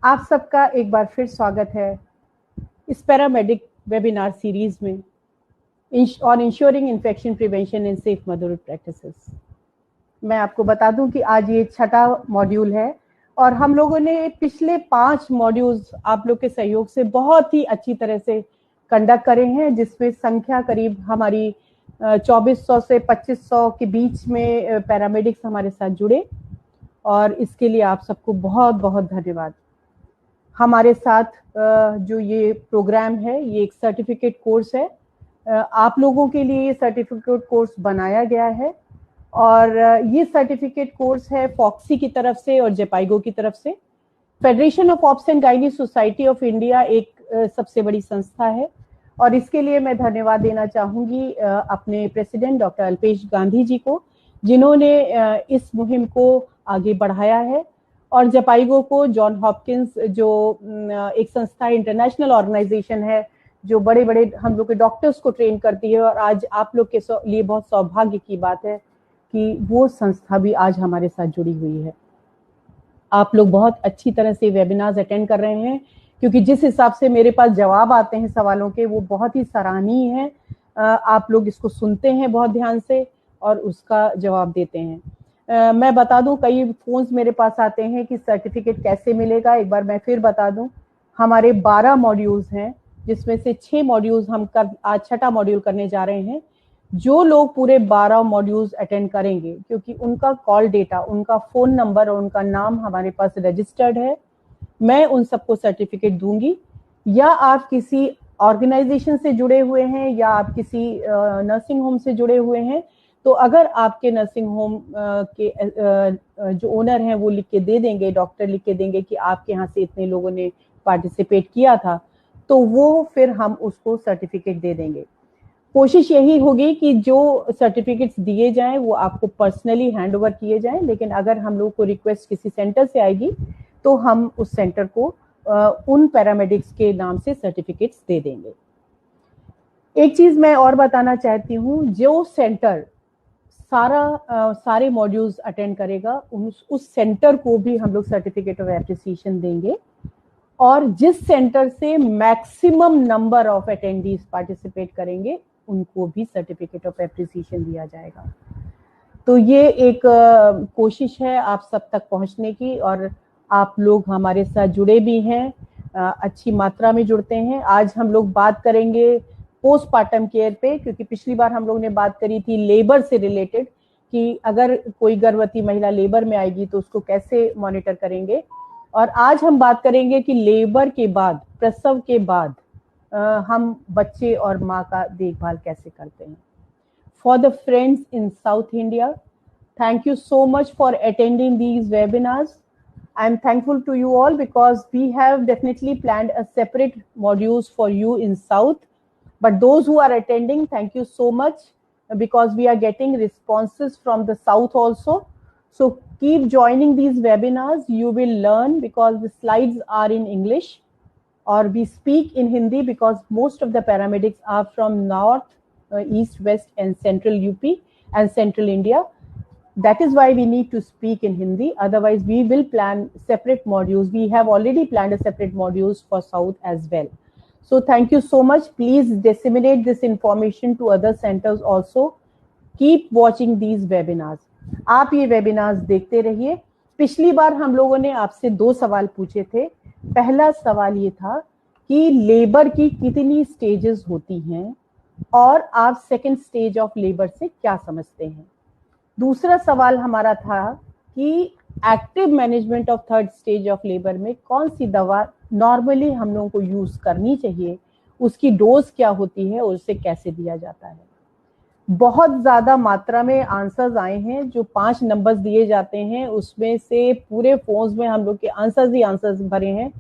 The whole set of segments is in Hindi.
आप सबका एक बार फिर स्वागत है इस पैरामेडिक वेबिनार सीरीज में on ensuring infection prevention in safe motherhood practices. मैं आपको बता दूं कि आज ये छठा मॉड्यूल है और हम लोगों ने पिछले 5 मॉड्यूल्स आप लोग के सहयोग से बहुत ही अच्छी तरह से कंडक्ट करे हैं, जिसमें संख्या करीब हमारी 2400 से 2500 के बीच में पैरामेडिक्स हमारे साथ जुड़े और इसके लिए आप सबको बहुत बहुत धन्यवाद। हमारे साथ जो ये प्रोग्राम है ये एक सर्टिफिकेट कोर्स है। आप लोगों के लिए ये सर्टिफिकेट कोर्स बनाया गया है और ये सर्टिफिकेट कोर्स है फॉक्सी की तरफ से और जपाइगो की तरफ से। Federation of obs and gynae society of India एक सबसे बड़ी संस्था है और इसके लिए मैं धन्यवाद देना चाहूँगी अपने प्रेसिडेंट डॉक्टर अल्पेश गांधी जी को, जिन्होंने इस मुहिम को आगे बढ़ाया है, और जपाइगो को जॉन हॉपकिंस जो एक संस्था इंटरनेशनल ऑर्गेनाइजेशन है जो बड़े बड़े हम लोग के डॉक्टर्स को ट्रेन करती है। और आज आप लोग के लिए बहुत सौभाग्य की बात है कि वो संस्था भी आज हमारे साथ जुड़ी हुई है। आप लोग बहुत अच्छी तरह से वेबिनार्स अटेंड कर रहे हैं, क्योंकि जिस हिसाब से मेरे पास जवाब आते हैं सवालों के वो बहुत ही सराहनीय है। आप लोग इसको सुनते हैं बहुत ध्यान से और उसका जवाब देते हैं। मैं बता दूं, कई फोन्स मेरे पास आते हैं कि सर्टिफिकेट कैसे मिलेगा। एक बार मैं फिर बता दूं, हमारे 12 मॉड्यूल्स हैं, जिसमें से 6 मॉड्यूल्स हम आज छठा मॉड्यूल करने जा रहे हैं। जो लोग पूरे 12 मॉड्यूल्स अटेंड करेंगे, क्योंकि उनका कॉल डेटा, उनका फोन नंबर और उनका नाम हमारे पास रजिस्टर्ड है, मैं उन सबको सर्टिफिकेट दूंगी। या आप किसी ऑर्गेनाइजेशन से जुड़े हुए हैं या आप किसी नर्सिंग होम से जुड़े हुए हैं, तो अगर आपके नर्सिंग होम के जो ओनर हैं वो लिख के दे देंगे, डॉक्टर लिख के देंगे कि आपके यहाँ से इतने लोगों ने पार्टिसिपेट किया था, तो वो फिर हम उसको सर्टिफिकेट दे देंगे। कोशिश यही होगी कि जो सर्टिफिकेट्स दिए जाएं वो आपको पर्सनली हैंड ओवर किए जाएं, लेकिन अगर हम लोग को रिक्वेस्ट किसी सेंटर से आएगी तो हम उस सेंटर को उन पैरामेडिक्स के नाम से सर्टिफिकेट्स दे देंगे। एक चीज मैं और बताना चाहती हूँ, जो सेंटर सारे मॉड्यूल्स अटेंड करेगा उस सेंटर को भी हम लोग सर्टिफिकेट ऑफ एप्रिसिएशन देंगे, और जिस सेंटर से maximum number of attendees participate करेंगे उनको भी सर्टिफिकेट ऑफ एप्रिसिएशन दिया जाएगा। तो ये एक कोशिश है आप सब तक पहुंचने की, और आप लोग हमारे साथ जुड़े भी हैं, अच्छी मात्रा में जुड़ते हैं। आज हम लोग बात करेंगे पोस्टपार्टम केयर पे, क्योंकि पिछली बार हम लोग ने बात करी थी लेबर से रिलेटेड कि अगर कोई गर्भवती महिला लेबर में आएगी तो उसको कैसे मॉनिटर करेंगे। और आज हम बात करेंगे कि लेबर के बाद, प्रसव के बाद हम बच्चे और माँ का देखभाल कैसे करते हैं। For the friends in south India, thank you so much for attending these webinars. I am thankful to you all because we have definitely planned a separate modules for you in South. But those who are attending, thank you so much, because we are getting responses from the South also. So keep joining these webinars. You will learn because the slides are in English, or we speak in Hindi because most of the paramedics are from North, East, West and Central UP and Central India. That is why we need to speak in Hindi. Otherwise, we will plan separate modules. We have already planned a separate modules for South as well. So thank you so much. Please disseminate this information to other centers also. Keep watching these webinars. आप ये webinars देखते रहिए। पिछली बार हम लोगों ने आपसे 2 सवाल पूछे थे। पहला सवाल ये था कि लेबर की कितनी स्टेजेस होती हैं और आप सेकेंड स्टेज ऑफ लेबर से क्या समझते हैं। दूसरा सवाल हमारा था कि active management of third stage of labour में कौन सी दवा नॉर्मली हम लोगों को यूज करनी चाहिए, उसकी डोज क्या होती है और उसे कैसे दिया जाता है। बहुत ज्यादा मात्रा में आंसर्स आए हैं। जो 5 नंबर्स दिए जाते हैं उसमें से पूरे फोन्स में हम लोग के आंसर्स भरे हैं,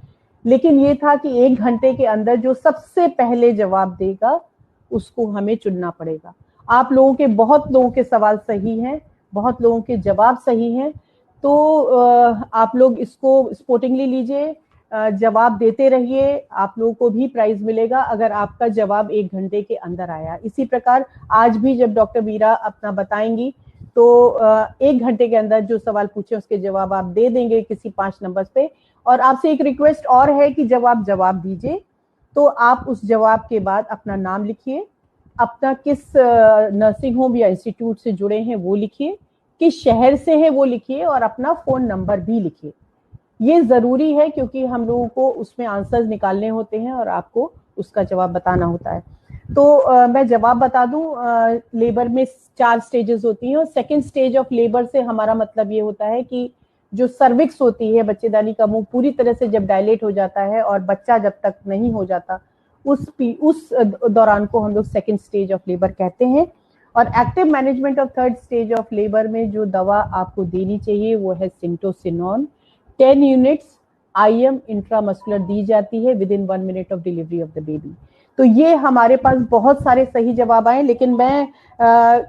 लेकिन ये था कि 1 घंटे के अंदर जो सबसे पहले जवाब देगा उसको हमें चुनना पड़ेगा। आप लोगों के बहुत लोगों के सवाल सही हैं, बहुत लोगों के जवाब सही हैं, तो आप लोग इसको स्पोर्टिंगली लीजिए, जवाब देते रहिए। आप लोगों को भी प्राइज मिलेगा अगर आपका जवाब 1 घंटे के अंदर आया। इसी प्रकार आज भी जब डॉक्टर वीरा अपना बताएंगी तो 1 घंटे के अंदर जो सवाल पूछे उसके जवाब आप दे देंगे किसी 5 नंबर पे। और आपसे एक रिक्वेस्ट और है कि जब आप जवाब दीजिए तो आप उस जवाब के बाद अपना नाम लिखिए, अपना किस नर्सिंग होम या इंस्टीट्यूट से जुड़े हैं वो लिखिए, किस शहर से है वो लिखिए, और अपना फोन नंबर भी लिखिए। ये जरूरी है क्योंकि हम लोगों को उसमें आंसर्स निकालने होते हैं और आपको उसका जवाब बताना होता है। तो मैं जवाब बता दूं, लेबर में 4 स्टेजेस होती हैं और सेकंड स्टेज ऑफ लेबर से हमारा मतलब ये होता है कि जो सर्विक्स होती है, बच्चेदानी का मुंह पूरी तरह से जब डायलेट हो जाता है और बच्चा जब तक नहीं हो जाता, उस दौरान को हम लोग सेकंड स्टेज ऑफ लेबर कहते हैं। और active management of third stage of labour में जो दवा आपको देनी चाहिए वो है सिंटोसिनॉन। 10 यूनिट्स IM इंट्रामस्कुलर दी जाती है with in 1 minute of delivery of the baby. तो ये हमारे पास बहुत सारे सही जवाब आए, लेकिन मैं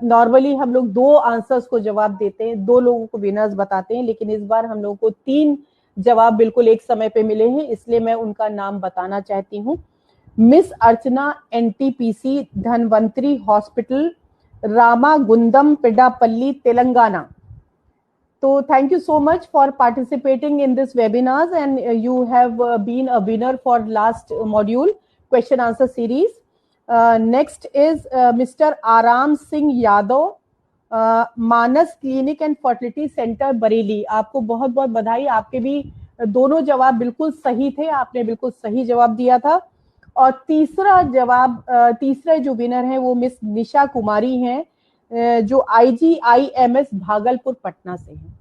नॉर्मली हम लोग 2 आंसर्स को जवाब देते हैं, 2 लोगों को विनर्स बताते हैं, लेकिन इस बार हम लोगों को 3 जवाब बिल्कुल एक समय पे मिले हैं, इसलिए मैं उनका नाम बताना चाहती हूँ। Miss Archana, NTPC, Dhanvantari hospital, Ramagundam, Peddapalli, Telangana. So thank you so much for participating in this webinars, and you have been a winner for last module question answer series. Next is Mr. Aram Singh Yadav, Manas clinic and fertility centre Bareilly. आपको बहुत बहुत बधाई, आपके भी दोनों जवाब बिल्कुल सही थे, आपने बिल्कुल सही जवाब दिया था। और तीसरा जो विनर है वो मिस निशा कुमारी हैं, जो IGIMS भागलपुर पटना से हैं।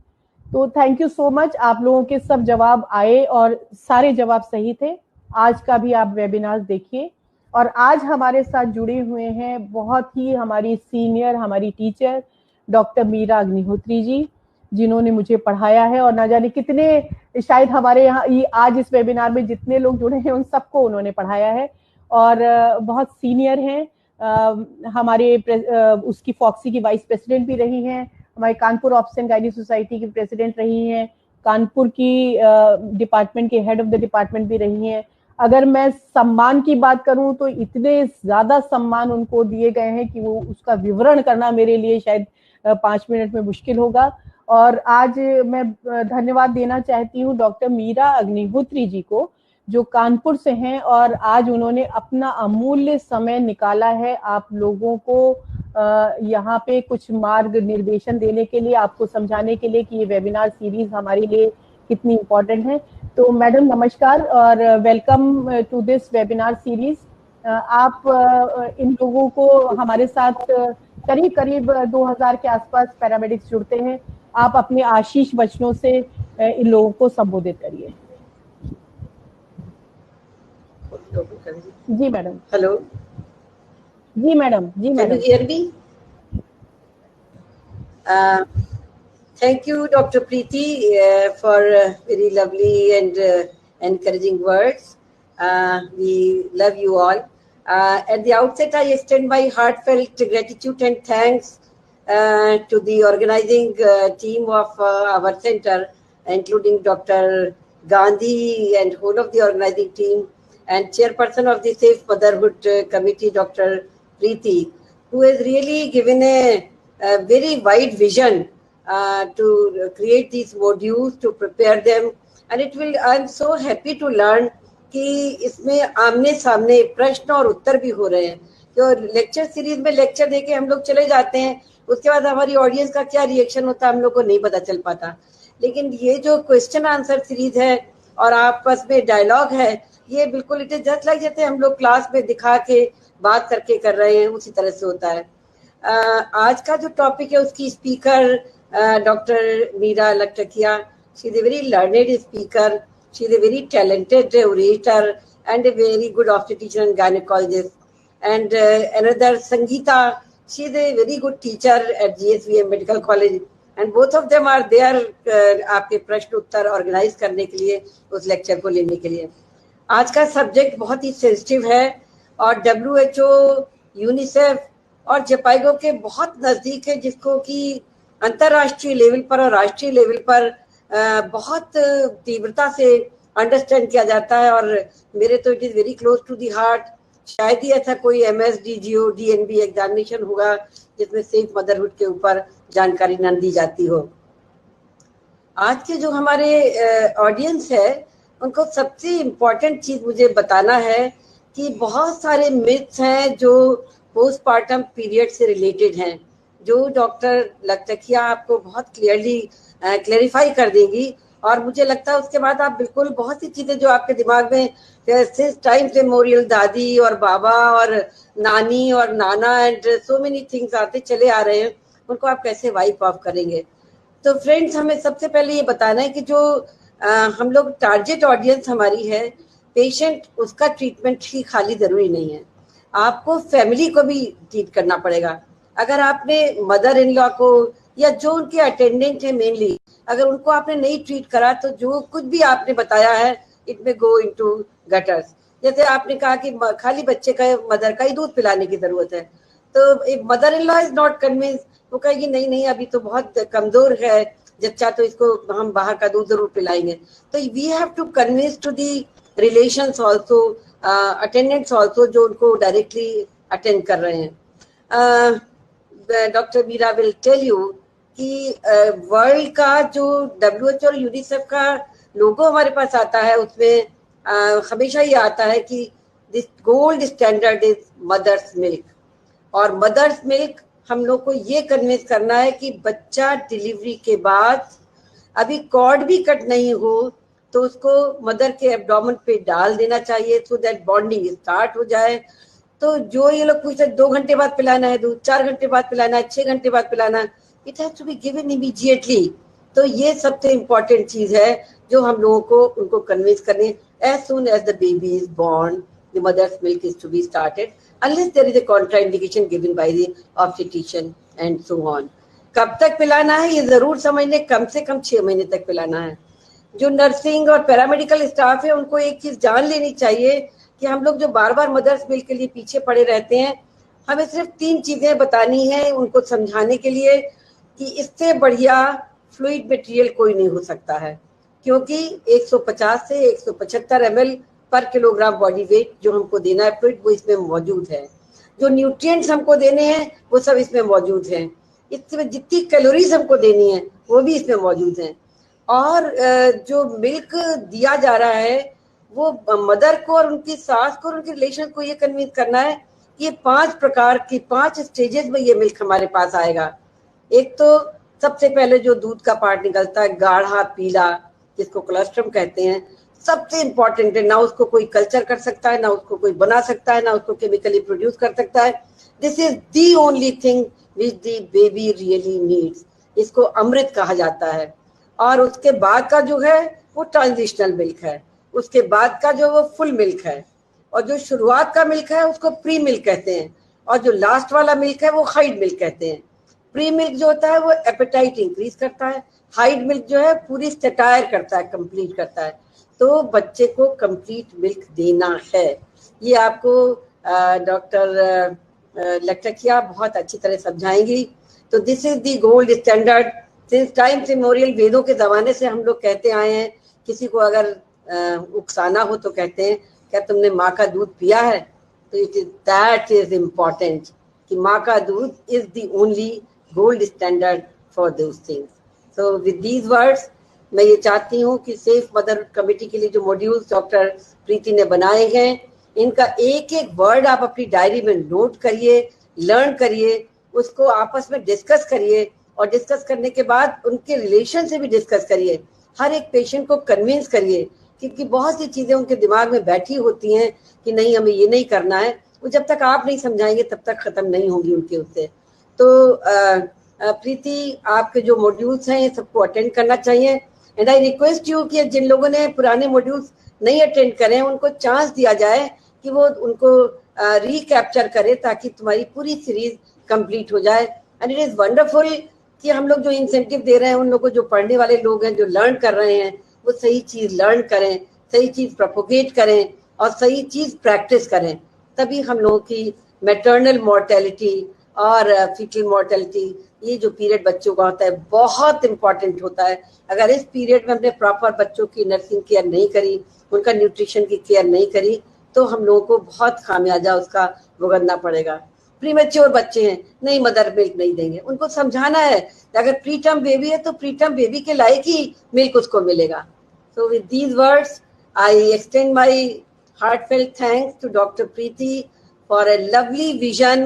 तो थैंक यू सो मच, आप लोगों के सब जवाब आए और सारे जवाब सही थे। आज का भी आप वेबिनार देखिए। और आज हमारे साथ जुड़े हुए हैं बहुत ही हमारी सीनियर, हमारी टीचर डॉक्टर मीरा अग्निहोत्री जी, जिन्होंने मुझे पढ़ाया है। और ना जाने कितने, शायद हमारे यहाँ आज इस वेबिनार में जितने लोग जुड़े हैं उन सबको उन्होंने पढ़ाया है और बहुत सीनियर हैं। हमारे उसकी फॉक्सी की वाइस प्रेसिडेंट भी रही हैं, हमारे कानपुर ऑप्शन गाइनी सोसाइटी की प्रेसिडेंट रही हैं, कानपुर की डिपार्टमेंट के हेड ऑफ द डिपार्टमेंट भी रही हैं। अगर मैं सम्मान की बात करूं तो इतने ज्यादा सम्मान उनको दिए गए हैं कि वो उसका विवरण करना मेरे लिए शायद 5 मिनट में मुश्किल होगा। और आज मैं धन्यवाद देना चाहती हूँ डॉक्टर मीरा अग्निहोत्री जी को, जो कानपुर से हैं और आज उन्होंने अपना अमूल्य समय निकाला है आप लोगों को यहाँ पे कुछ मार्ग निर्देशन देने के लिए, आपको समझाने के लिए कि ये वेबिनार सीरीज हमारे लिए कितनी इम्पोर्टेंट है। तो मैडम नमस्कार और welcome to this webinar series. आप इन लोगों को हमारे साथ करीब करीब 2000 के आसपास पैरामेडिक्स जुड़ते हैं, आप अपने आशीष वचनों से इन लोगों को संबोधित करिए। जी मैडम। हेलो। जी मैडम। जी madam. Can you hear me? Thank you, Dr. Preeti, for very lovely and encouraging words. We love you all. At the outset, I extend my heartfelt gratitude and thanks to the organizing team of our center, including Dr. Gandhi and whole of the organizing team, and chairperson of the Safe Motherhood Committee, Dr. Preeti, who has really given a very wide vision to create these modules, to prepare them. And it will, I'm so happy to learn कि इसमें आमने सामने प्रश्न और उत्तर भी हो रहे हैं। तो लेक्चर सीरीज में लेक्चर देके हम लोग चले जाते हैं, उसके बाद हमारी ऑडियंस का क्या रिएक्शन होता है हम लोग को नहीं पता चल पाता। लेकिन ये जो क्वेश्चन आंसर सीरीज है और आपस में डायलॉग है, ये बिल्कुल इट इज जस्ट लाइक जैसे हम लोग क्लास में दिखा के बात करके कर रहे हैं, उसी तरह से होता है। आज का जो टॉपिक है उसकी speaker doctor Meera Lakhtakia, she is a very learned speaker, she is a very talented orator and a very good obstetrician and gynecologist. And another Sangeeta, she is a very good teacher at GSVM Medical College. And both of them are there आपके प्रश्न उत्तर ऑर्गेनाइज करने के लिए, उस लेक्चर को लेने के लिए। आज का सब्जेक्ट बहुत ही सेंसिटिव है और WHO, यूनिसेफ और जपाइगो के बहुत नजदीक है, जिसको कि अंतरराष्ट्रीय लेवल पर और राष्ट्रीय लेवल पर बहुत तीव्रता से अंडरस्टैंड किया जाता है। और मेरे तो it is very close to the heart. शायद ही ऐसा कोई MSDGO DNB एग्जामिनेशन होगा जिसमें सेफ मदरहुड के ऊपर जानकारी न दी जाती हो। आज के जो हमारे ऑडियंस है उनको सबसे इम्पोर्टेंट चीज मुझे बताना है कि बहुत सारे मिथ्स हैं जो पोस्टमार्टम पीरियड से रिलेटेड हैं, जो डॉक्टर लखटकिया आपको बहुत क्लियरली क्लेरिफाई कर देंगी। और मुझे लगता है उसके बाद आप बिल्कुल बहुत सी चीजें जो आपके दिमाग में टाइम मेमोरियल दादी और बाबा और नानी और नाना एंड सो मेनी थिंग्स आते चले आ रहे हैं, उनको आप कैसे वाइप ऑफ करेंगे। तो फ्रेंड्स, हमें सबसे पहले ये बताना है कि जो हम लोग टारगेट ऑडियंस हमारी है, पेशेंट, उसका ट्रीटमेंट ही खाली जरूरी नहीं है, आपको फैमिली को भी ट्रीट करना पड़ेगा। अगर आपने मदर इन लॉ को या जो उनके अटेंडेंट है मेनली, अगर उनको आपने नहीं ट्रीट करा तो जो कुछ भी आपने बताया है इट में गो इनटू गटर्स। जैसे आपने कहा कि खाली बच्चे का मदर का ही दूध पिलाने की जरूरत है, तो एक mother in law is not convince, वो कहेगी नहीं नहीं अभी तो बहुत कमजोर है बच्चा, तो इसको हम बाहर का दूध जरूर पिलाएंगे। तो we have to convince to the relations also, attendants also, जो उनको डायरेक्टली अटेंड कर रहे हैं। Doctor Meera will tell you कि वर्ल्ड का जो WHO और यूनिसेफ का लोगो हमारे पास आता है, उसमें हमेशा ये आता है कि this gold standard is mother's milk. और मदर्स मिल्क हम लोग को ये कन्विंस करना है कि बच्चा डिलीवरी के बाद अभी कॉर्ड भी कट नहीं हो तो उसको मदर के एब्डोमेन पे डाल देना चाहिए, सो दैट बॉन्डिंग स्टार्ट हो जाए। तो जो ये लोग पूछते 2 घंटे बाद पिलाना है दूध, 4 घंटे बाद पिलाना है, 6 घंटे बाद पिलाना है, it has to be given immediately. तो ये सबसे इम्पोर्टेंट चीज है जो हम लोगों को उनको कन्विंस करनी है। As soon as the baby is born the mother's milk is to be started unless there is a contraindication given by the obstetrician and so on. कब तक पिलाना है ये जरूर समझ लें, कम से कम 6 महीने तक पिलाना है। जो नर्सिंग और पैरामेडिकल स्टाफ है उनको एक चीज जान लेनी चाहिए कि हम लोग जो बार बार मदर्स मिल्क के लिए पीछे पड़े रहते हैं, हमें सिर्फ 3 चीजें बतानी है उनको समझाने के लिए कि इससे बढ़िया फ्लूइड मटेरियल कोई नहीं हो सकता है, क्योंकि 150 से 175 ml पर किलोग्राम बॉडी वेट जो हमको देना है फ्लूइड, वो इसमें मौजूद है। जो न्यूट्रिएंट्स हमको देने हैं वो सब इसमें मौजूद हैं। इसमें जितनी कैलोरीज हमको देनी है वो भी इसमें मौजूद हैं। और जो मिल्क दिया जा रहा है वो मदर को और उनकी सास को और उनके रिलेशन को ये कन्विंस करना है कि ये 5 प्रकार की 5 स्टेजेस में ये मिल्क हमारे पास आएगा। एक तो सबसे पहले जो दूध का पार्ट निकलता है गाढ़ा पीला, जिसको कोलेस्ट्रम कहते हैं, सबसे इंपॉर्टेंट है। ना उसको कोई कल्चर कर सकता है, ना उसको कोई बना सकता है, ना उसको केमिकली प्रोड्यूस कर सकता है। This is the only thing which the baby really needs. इसको अमृत कहा जाता है। और उसके बाद का जो है वो ट्रांजिशनल मिल्क है, उसके बाद का जो वो फुल मिल्क है, और जो शुरुआत का मिल्क है उसको प्री मिल्क कहते हैं, और जो लास्ट वाला मिल्क है वो हाइड मिल्क कहते हैं। प्री मिल्क जो होता है वो एपेटाइट इंक्रीज करता है, हाइड मिल्क जो है पूरी सटायर करता है, कंप्लीट करता है। तो बच्चे को कंप्लीट मिल्क देना है। ये आपको डॉक्टर लखटकिया बहुत अच्छी तरह समझाएंगी। तो this is the gold standard since time memorial. वेदों के जमाने से हम लोग कहते आए हैं, किसी को अगर उकसाना हो तो कहते हैं क्या तुमने माँ का दूध पिया है, तो it is that is important कि माँ का दूध is the only gold standard for those things. So with these words मैं ये चाहती हूँ कि सेफ मदर कमेटी के लिए जो मॉड्यूल्स डॉक्टर प्रीति ने बनाए हैं, इनका एक एक वर्ड आप अपनी डायरी में नोट करिए, लर्न करिए, उसको आपस में डिस्कस करिए, और डिस्कस करने के बाद उनके रिलेशन से भी डिस्कस करिए। हर एक पेशेंट को कन्विंस करिए, क्योंकि बहुत सी चीजें उनके दिमाग में बैठी होती हैं कि नहीं हमें ये नहीं करना है, वो जब तक आप नहीं समझाएंगे तब तक खत्म नहीं होंगी उनके उससे। तो प्रीति, आपके जो मॉड्यूल्स हैं ये सबको अटेंड करना चाहिए। एंड आई रिक्वेस्ट यू कि जिन लोगों ने पुराने मॉड्यूल्स नहीं अटेंड करें उनको चांस दिया जाए कि वो उनको रिकैप्चर करे, ताकि तुम्हारी पूरी सीरीज कंप्लीट हो जाए। एंड इट इज वंडरफुल कि हम लोग जो इंसेंटिव दे रहे हैं उन लोगों को, जो पढ़ने वाले लोग हैं, जो लर्न कर रहे हैं, वो सही चीज लर्न करें, सही चीज प्रोपोगेट करें और सही चीज प्रैक्टिस करें। तभी हम लोगों की मैटरनल मॉर्टेलिटी और फीटल मॉर्टेलिटी, ये जो पीरियड बच्चों का होता है बहुत इंपॉर्टेंट होता है। अगर इस पीरियड में हमने प्रॉपर बच्चों की नर्सिंग केयर नहीं करी, उनका न्यूट्रिशन की केयर नहीं करी, तो हम लोगों को बहुत खामियाजा उसका भुगतना पड़ेगा। प्रीमेच्योर बच्चे हैं, नहीं मदर मिल्क नहीं देंगे। उनको समझाना है कि अगर प्रीटर्म बेबी है तो प्रीटर्म बेबी के लायक ही मिल्क उसको मिलेगा। So with these words, I extend my heartfelt thanks to Dr. Preeti for a lovely vision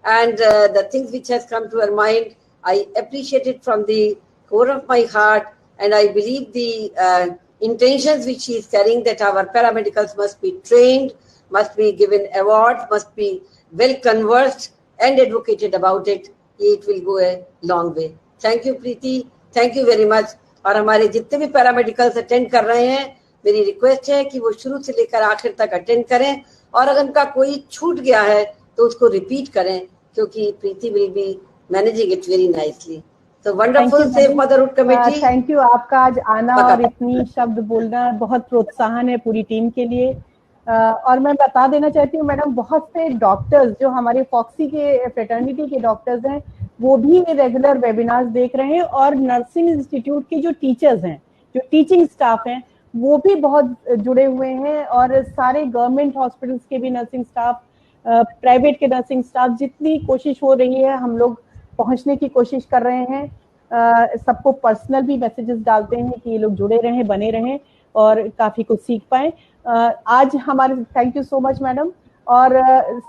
and the things which has come to her mind. I appreciate it from the core of my heart, and I believe the intentions which she is carrying, that our paramedicals must be trained, must be given awards, must be well conversed and advocated about it. It will go a long way. Thank you, Preeti. Thank you very much. और हमारे जितने भी पैरामेडिकल्स अटेंड कर रहे हैं, मेरी रिक्वेस्ट है कि वो शुरू से लेकर आखिर तक अटेंड करें, और अगर उनका कोई छूट गया है तो उसको रिपीट करें, क्योंकि Preeti will be managing it very nicely. तो wonderful safe motherhood committee. Thank you, आपका आज आना और इतनी शब्द बोलना बहुत प्रोत्साहन है पूरी टीम के लिए। और मैं बता देना चाहती हूँ मैडम, बहुत से डॉक्टर्स जो हमारे फॉक्सी के फ्रेटर्निटी के डॉक्टर्स हैं वो भी रेगुलर वेबिनार्स देख रहे हैं, और नर्सिंग इंस्टीट्यूट के जो टीचर्स हैं, जो टीचिंग स्टाफ हैं, वो भी बहुत जुड़े हुए हैं, और सारे गवर्नमेंट हॉस्पिटल्स के भी नर्सिंग स्टाफ, प्राइवेट के नर्सिंग स्टाफ, जितनी कोशिश हो रही है हम लोग पहुंचने की कोशिश कर रहे हैं। सबको पर्सनल भी मैसेजेस डालते हैं कि ये लोग जुड़े रहें, बने रहें और काफी कुछ सीख पाए। आज हमारे thank you so much madam. और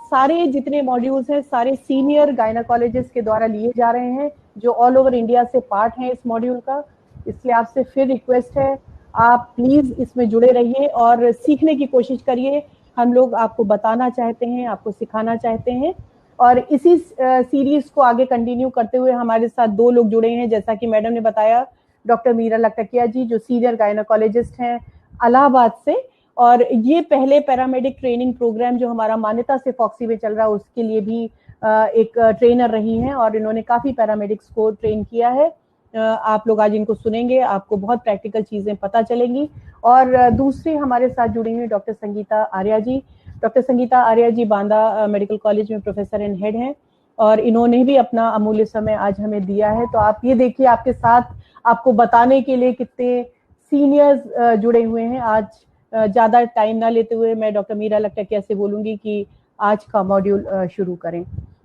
सारे जितने मॉड्यूल्स हैं सारे सीनियर गायनाकोलॉजिस्ट के द्वारा लिए जा रहे हैं, जो ऑल ओवर इंडिया से पार्ट हैं इस मॉड्यूल का। इसलिए आपसे फिर रिक्वेस्ट है, आप प्लीज इसमें जुड़े रहिए और सीखने की कोशिश करिए। हम लोग आपको बताना चाहते हैं, आपको सिखाना चाहते हैं, और इसी सीरीज को आगे कंटिन्यू करते हुए हमारे साथ 2 लोग जुड़े हैं, जैसा कि मैडम ने बताया, डॉक्टर मीरा लखटकिया जी जो सीनियर गायनाकोलॉजिस्ट हैं इलाहाबाद से, और ये पहले पैरामेडिक ट्रेनिंग प्रोग्राम जो हमारा मान्यता से फॉक्सी में चल रहा है उसके लिए भी एक ट्रेनर रही हैं, और इन्होंने काफी पैरामेडिक्स को ट्रेन किया है। आप लोग आज इनको सुनेंगे, आपको बहुत प्रैक्टिकल चीजें पता चलेंगी। और दूसरी हमारे साथ जुड़ी हुई doctor Sangeeta Arya ji. Doctor Sangeeta Arya ji Banda medical college में प्रोफेसर एंड हेड हैं, और इन्होंने भी अपना अमूल्य समय आज हमें दिया है। तो आप ये देखिए, आपके साथ आपको बताने के लिए कितने सीनियर्स जुड़े हुए हैं। आज ज्यादा टाइम ना लेते हुए मैं डॉक्टर मीरा लखटकिया से बोलूंगी कि आज का मॉड्यूल शुरू करें,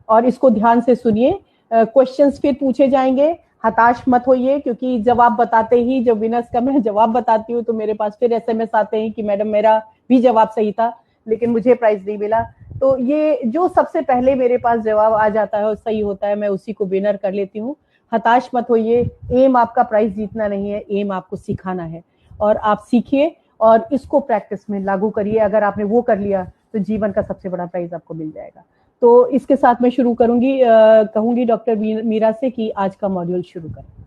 और इसको ध्यान से सुनिए। क्वेश्चंस फिर पूछे जाएंगे, हताश मत होइए, क्योंकि जवाब बताते ही जब विनर्स का मैं जवाब बताती हूँ तो मेरे पास फिर SMS आते हैं कि मैडम मेरा भी जवाब सही था लेकिन मुझे प्राइज नहीं मिला। तो ये जो सबसे पहले मेरे पास जवाब आ जाता है और सही होता है, मैं उसी को विनर कर लेती हूँ। हताश मत होइए, एम आपका प्राइज जीतना नहीं है, एम आपको सिखाना है, और आप सीखिए और इसको प्रैक्टिस में लागू करिए। अगर आपने वो कर लिया तो जीवन का सबसे बड़ा प्राइज आपको मिल जाएगा। तो इसके साथ मैं शुरू करूंगी, कहूंगी डॉक्टर मीरा से कि आज का मॉड्यूल शुरू करें।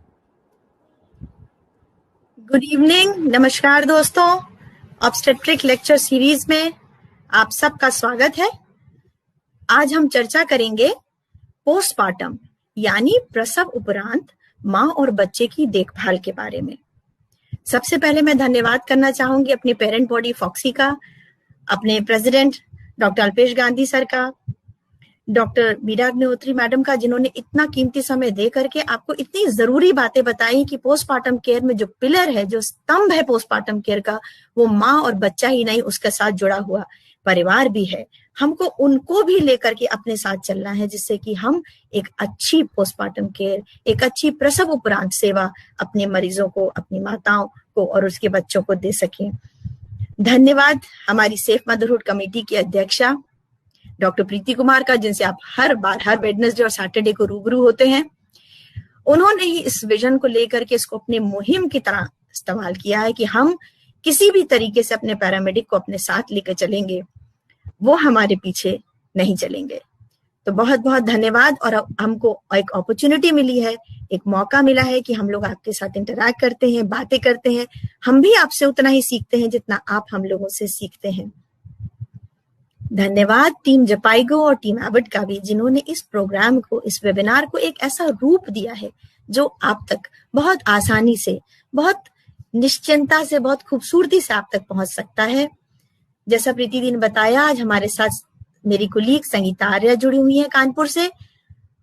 गुड इवनिंग, नमस्कार दोस्तों। ऑब्स्टेट्रिक लेक्चर सीरीज में आप सबका स्वागत है। आज हम चर्चा करेंगे पोस्टमार्टम यानी प्रसव उपरांत माँ और बच्चे की देखभाल के बारे में। सबसे पहले मैं धन्यवाद करना चाहूंगी अपने पेरेंट बॉडी फॉक्सी का, अपने president doctor Alpesh Gandhi sir का, डॉक्टर मीरा अग्निहोत्री मैडम का, जिन्होंने इतना कीमती समय दे करके आपको इतनी जरूरी बातें बताई कि पोस्टमार्टम केयर में जो पिलर है, जो स्तंभ है पोस्टमार्टम केयर का, वो माँ और बच्चा ही नहीं, उसके साथ जुड़ा हुआ परिवार भी है। हमको उनको भी लेकर के अपने साथ चलना है, जिससे कि हम एक अच्छी पोस्टमार्टम केयर, एक अच्छी प्रसव उपरांत सेवा अपने मरीजों को, अपनी माताओं को और उसके बच्चों को दे सकें। धन्यवाद हमारी सेफ मदरहुड कमेटी की अध्यक्षा डॉक्टर प्रीति कुमार का, जिनसे आप हर वेडनेसडे और सैटरडे को रूबरू होते हैं। उन्होंने ही इस विजन को लेकर के इसको अपने मुहिम की तरह इस्तेमाल किया है कि हम किसी भी तरीके से अपने पैरामेडिक को अपने साथ लेकर चलेंगे, वो हमारे पीछे नहीं चलेंगे। तो बहुत बहुत धन्यवाद। और हमको एक अपॉर्चुनिटी मिली है, एक मौका मिला है कि हम लोग आपके साथ इंटरैक्ट करते हैं, बातें करते हैं। हम भी आपसे उतना ही सीखते हैं जितना आप हम लोगों से सीखते हैं। धन्यवाद टीम जपाइगो और टीम एबट का भी, जिन्होंने इस प्रोग्राम को, इस वेबिनार को एक ऐसा रूप दिया है जो आप तक बहुत आसानी से, बहुत निश्चिंतता से, बहुत खूबसूरती से आप तक पहुंच सकता है। जैसा प्रीति दी ने बताया, आज हमारे साथ मेरी कुलीग संगीता आर्या जुड़ी हुई है कानपुर से।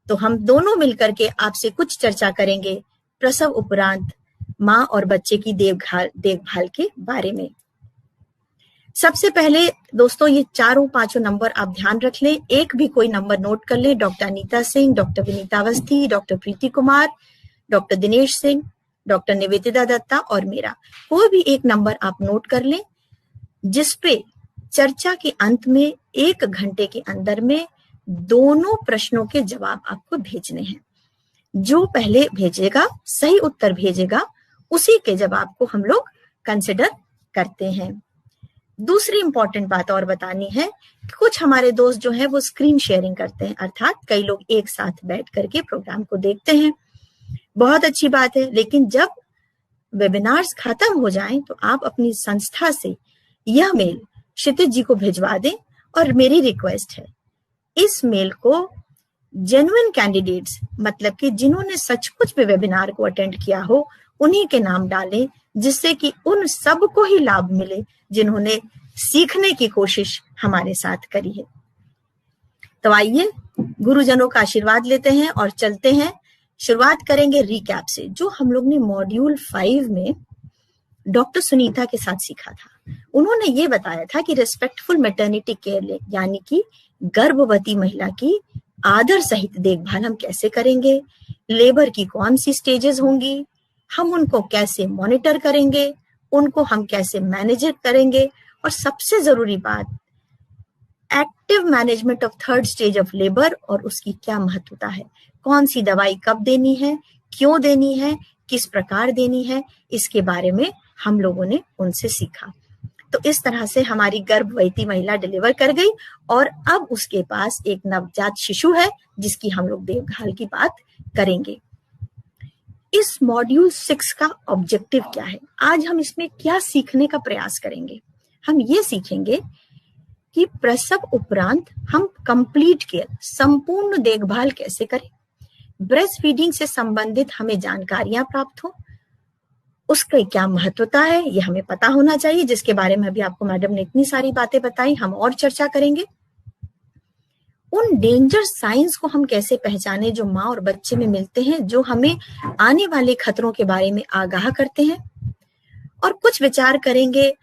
तो हम दोनों मिलकर के आपसे कुछ चर्चा करेंगे प्रसव उपरांत माँ और बच्चे की देखभाल के बारे में। सबसे पहले दोस्तों ये चारों पांचों नंबर आप ध्यान रख लें, एक भी कोई नंबर नोट कर लें। Doctor Anita Singh, doctor Vinita Awasthi, doctor Preeti Kumar, doctor Dinesh Singh, doctor Nivedita Dutta और मेरा कोई भी एक नंबर आप नोट कर लें, जिसपे चर्चा के अंत में 1 घंटे के अंदर में दोनों प्रश्नों के जवाब आपको भेजने हैं। जो पहले भेजेगा, सही उत्तर भेजेगा, उसी के जवाब को हम लोग कंसिडर करते हैं। दूसरी इंपॉर्टेंट बात और बतानी है कि कुछ हमारे दोस्त जो हैं वो स्क्रीन शेयरिंग करते हैं, अर्थात कई लोग एक साथ बैठ करके प्रोग्राम को देखते हैं। बहुत अच्छी बात है, लेकिन जब वेबिनार्स खत्म हो जाएं तो आप अपनी संस्था से यह मेल क्षितिज जी को भिजवा दें। और मेरी रिक्वेस्ट है, इस मेल को जेन्युइन कैंडिडेट्स, मतलब कि जिन्होंने सचमुच में वेबिनार को अटेंड किया हो, उन्हीं के नाम डालें, जिससे कि उन सब को ही लाभ मिले जिन्होंने सीखने की कोशिश हमारे साथ करी है। तो आइए गुरुजनों का आशीर्वाद लेते हैं और चलते हैं। शुरुआत करेंगे रिकैप से, जो हम लोग ने मॉड्यूल 5 में डॉक्टर सुनीता के साथ सीखा था। उन्होंने ये बताया था कि रिस्पेक्टफुल मैटरनिटी केयर, यानी कि गर्भवती महिला की आदर सहित देखभाल हम कैसे करेंगे, लेबर की कौन सी स्टेजेस होंगी, हम उनको कैसे मॉनिटर करेंगे, उनको हम कैसे मैनेज करेंगे, और सबसे जरूरी बात, active management of 3rd stage of labour और उसकी क्या महत्वता है, कौन सी दवाई कब देनी है, क्यों देनी है, किस प्रकार देनी है, इसके बारे में हम लोगों ने उनसे सीखा। तो इस तरह से हमारी गर्भवती महिला डिलीवर कर गई और अब उसके पास एक नवजात शिशु है जिसकी हम लोग देखभाल की बात करेंगे। इस मॉड्यूल 6 का ऑब्जेक्टिव क्या है, आज हम इसमें क्या सीखने का प्रयास करेंगे। हम ये सीखेंगे कि प्रसव उपरांत हम कंप्लीट केयर, संपूर्ण देखभाल कैसे करें, ब्रेस्ट फीडिंग से संबंधित हमें जानकारियां प्राप्त हो, उसकी क्या महत्वता है ये हमें पता होना चाहिए, जिसके बारे में अभी आपको मैडम ने इतनी सारी बातें बताई, हम और चर्चा करेंगे। उन डेंजर साइंस को हम कैसे पहचाने जो माँ और बच्चे में मिलते हैं, जो हमें आने वाले खतरों के बारे में आगाह करते हैं, और कुछ विचार करेंगे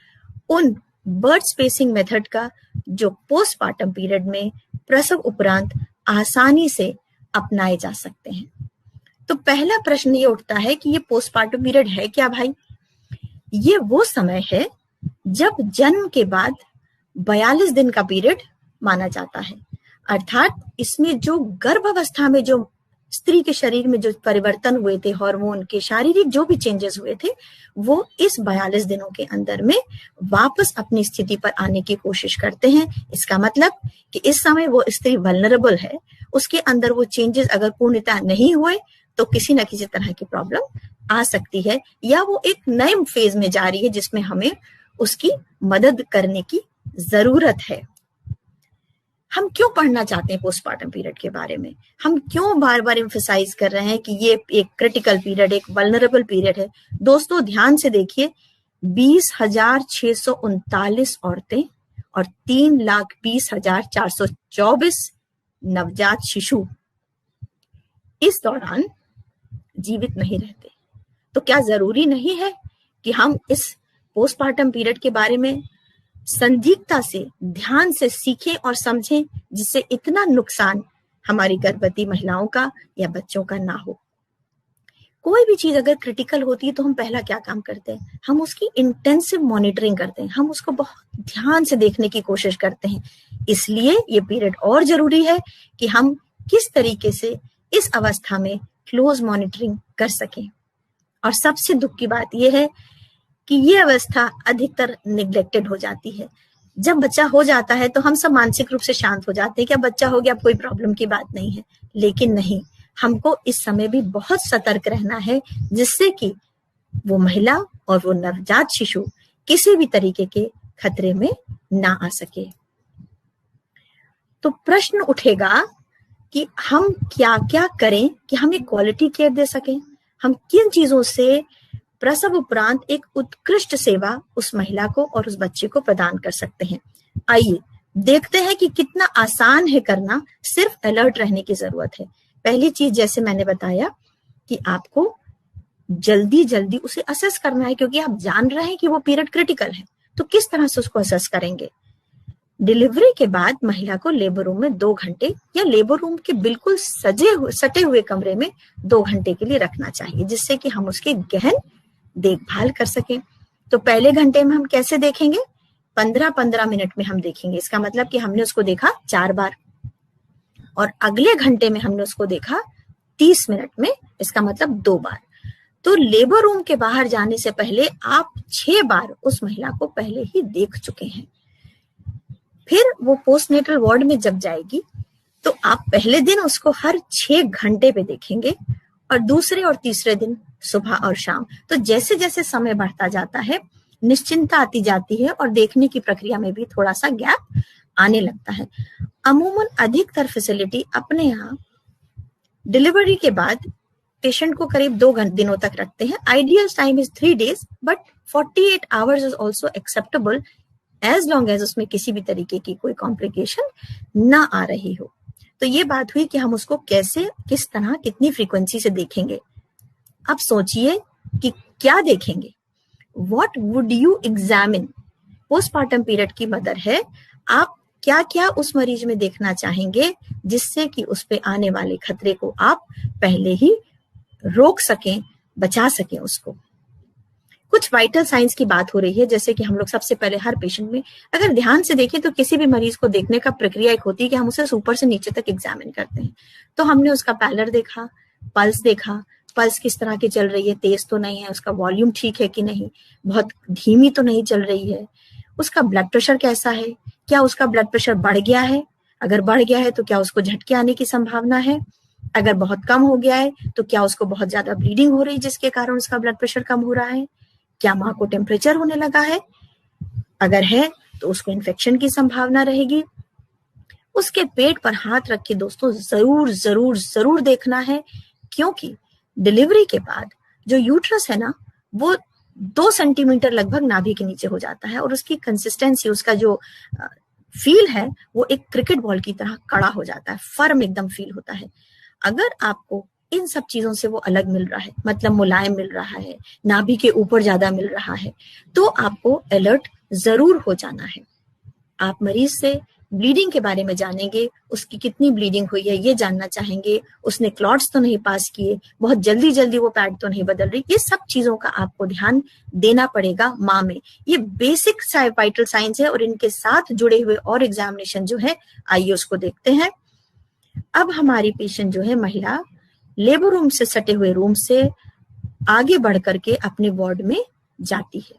उन बर्थ स्पेसिंग मेथड का जो पोस्टमार्टम पीरियड में प्रसव उपरांत आसानी से अपनाए जा सकते हैं। तो पहला प्रश्न ये उठता है कि ये पोस्टमार्टम पीरियड है क्या भाई? ये वो समय है जब जन्म के बाद 42 दिन का पीरियड माना जाता है, अर्थात इसमें जो गर्भावस्था में जो स्त्री के शरीर में जो परिवर्तन हुए थे, हार्मोन के शारीरिक जो भी चेंजेस हुए थे, वो इस 42 दिनों के अंदर में वापस अपनी स्थिति पर आने की कोशिश करते हैं। इसका मतलब कि इस समय वो स्त्री वल्नरेबल है, उसके अंदर वो चेंजेस अगर पूर्णतः नहीं हुए तो किसी न किसी तरह की प्रॉब्लम आ सकती है, या वो एक नए फेज में जा रही है जिसमें हमें उसकी मदद करने की जरूरत है। हम क्यों पढ़ना चाहते हैं पोस्टमार्टम पीरियड के बारे में, हम क्यों बार बार एम्फसाइज कर रहे हैं कि ये एक क्रिटिकल पीरियड, एक वल्नरेबल पीरियड है। दोस्तों ध्यान से देखिए, 20,639 औरतें और 3,20,424 नवजात शिशु इस दौरान जीवित नहीं रहते। तो क्या जरूरी नहीं है कि हम इस पोस्टमार्टम पीरियड के बारे में संदिग्धता से, ध्यान से सीखें और समझें, जिससे इतना नुकसान हमारी गर्भवती महिलाओं का या बच्चों का ना हो। कोई भी चीज अगर क्रिटिकल होती है तो हम पहला क्या काम करते हैं, हम उसकी इंटेंसिव मॉनिटरिंग करते हैं, हम उसको बहुत ध्यान से देखने की कोशिश करते हैं। इसलिए ये पीरियड और जरूरी है कि हम किस तरीके से इस अवस्था में क्लोज मॉनिटरिंग कर सकें। और सबसे दुख की बात यह है कि ये अवस्था अधिकतर निग्लेक्टेड हो जाती है। जब बच्चा हो जाता है तो हम सब मानसिक रूप से शांत हो जाते हैं कि अब बच्चा हो गया, अब कोई प्रॉब्लम की बात नहीं है, लेकिन नहीं, हमको इस समय भी बहुत सतर्क रहना है, जिससे कि वो महिला और वो नवजात शिशु किसी भी तरीके के खतरे में ना आ सके। तो प्रश्न उठेगा कि हम क्या क्या करें कि हम एक क्वालिटी केयर दे सकें, हम किन चीजों से प्रसव उपरांत एक उत्कृष्ट सेवा उस महिला को और उस बच्चे को प्रदान कर सकते हैं। आइए देखते हैं कि कितना आसान है करना, सिर्फ अलर्ट रहने की जरूरत है। पहली चीज, जैसे मैंने बताया कि आपको जल्दी जल्दी उसे असेस करना है, क्योंकि आप जान रहे हैं कि वो पीरियड क्रिटिकल है, तो किस तरह से उसको असेस करेंगे? डिलीवरी के बाद महिला को लेबर रूम में 2 घंटे या लेबर रूम के बिल्कुल सटे हुए कमरे में 2 घंटे के लिए रखना चाहिए, जिससे कि हम उसकी गहन देखभाल कर सकें। तो पहले घंटे में हम कैसे देखेंगे? 15-15 मिनट में हम देखेंगे। इसका मतलब कि हमने उसको देखा 4 बार, और अगले घंटे में हमने उसको देखा 30 मिनट में, इसका मतलब 2 बार। तो लेबर रूम के बाहर जाने से पहले आप 6 बार उस महिला को पहले ही देख चुके हैं। फिर वो पोस्टनेटल वार्ड में जब जाएगी तो आप पहले दिन उसको हर 6 घंटे पे देखेंगे, और दूसरे और तीसरे दिन सुबह और शाम। तो जैसे जैसे समय बढ़ता जाता है, निश्चिंतता आती जाती है, और देखने की प्रक्रिया में भी थोड़ा सा गैप आने लगता है। अमूमन अधिकतर फैसिलिटी अपने यहाँ डिलीवरी के बाद पेशेंट को करीब 2 दिनों तक रखते हैं। Ideal time is 3 days, but 48 hours is also acceptable, as long as उसमें किसी भी तरीके की कोई कॉम्प्लिकेशन ना आ रही हो। तो ये बात हुई कि हम उसको कैसे, किस तरह, कितनी फ्रीक्वेंसी से देखेंगे। अब सोचिए कि क्या देखेंगे। What would you examine? Postmortem period की मदर है, आप क्या क्या उस मरीज में देखना चाहेंगे जिससे कि उस पे आने वाले खतरे को आप पहले ही रोक सकें, बचा सकें उसको। कुछ वाइटल साइंस की बात हो रही है, जैसे कि हम लोग सबसे पहले हर पेशेंट में अगर ध्यान से देखें तो किसी भी मरीज को देखने का प्रक्रिया एक होती है कि हम उसे ऊपर से नीचे तक एग्जामिन करते हैं। तो हमने उसका पैलर देखा, पल्स देखा, पल्स किस तरह की चल रही है, तेज तो नहीं है, उसका वॉल्यूम ठीक है कि नहीं, बहुत धीमी तो नहीं चल रही है, उसका ब्लड प्रेशर कैसा है, क्या उसका ब्लड प्रेशर बढ़ गया है, अगर बढ़ गया है तो क्या उसको झटके आने की संभावना है, अगर बहुत कम हो गया है तो क्या उसको बहुत ज्यादा ब्लीडिंग हो रही है जिसके कारण उसका ब्लड प्रेशर कम हो रहा है, क्या माँ को टेम्परेचर होने लगा है, अगर है तो उसको इन्फेक्शन की संभावना रहेगी। उसके पेट पर हाथ रख के दोस्तों जरूर जरूर जरूर देखना है, क्योंकि डिलीवरी के बाद जो यूट्रस है ना, वो 2 सेंटीमीटर लगभग नाभि के नीचे हो जाता है, और उसकी कंसिस्टेंसी, उसका जो फील है वो एक क्रिकेट बॉल की तरह कड़ा हो जाता है, फर्म एकदम फील होता है। अगर आपको इन सब चीजों से वो अलग मिल रहा है, मतलब मुलायम मिल रहा है, नाभि के ऊपर ज्यादा मिल रहा है, तो आपको अलर्ट जरूर हो जाना है। आप मरीज से ब्लीडिंग के बारे में जानेंगे, उसकी कितनी ब्लीडिंग हुई है ये जानना चाहेंगे, उसने क्लॉट्स तो नहीं पास किए, बहुत जल्दी जल्दी वो पैड तो नहीं बदल रही, ये सब चीजों का आपको ध्यान देना पड़ेगा माँ में। ये बेसिक वाइटल साइंस है, और इनके साथ जुड़े हुए और एग्जामिनेशन जो है, आइए उसको देखते हैं। अब हमारी पेशेंट जो है महिला लेबर रूम से सटे हुए रूम से आगे बढ़ करके अपने वार्ड में जाती है।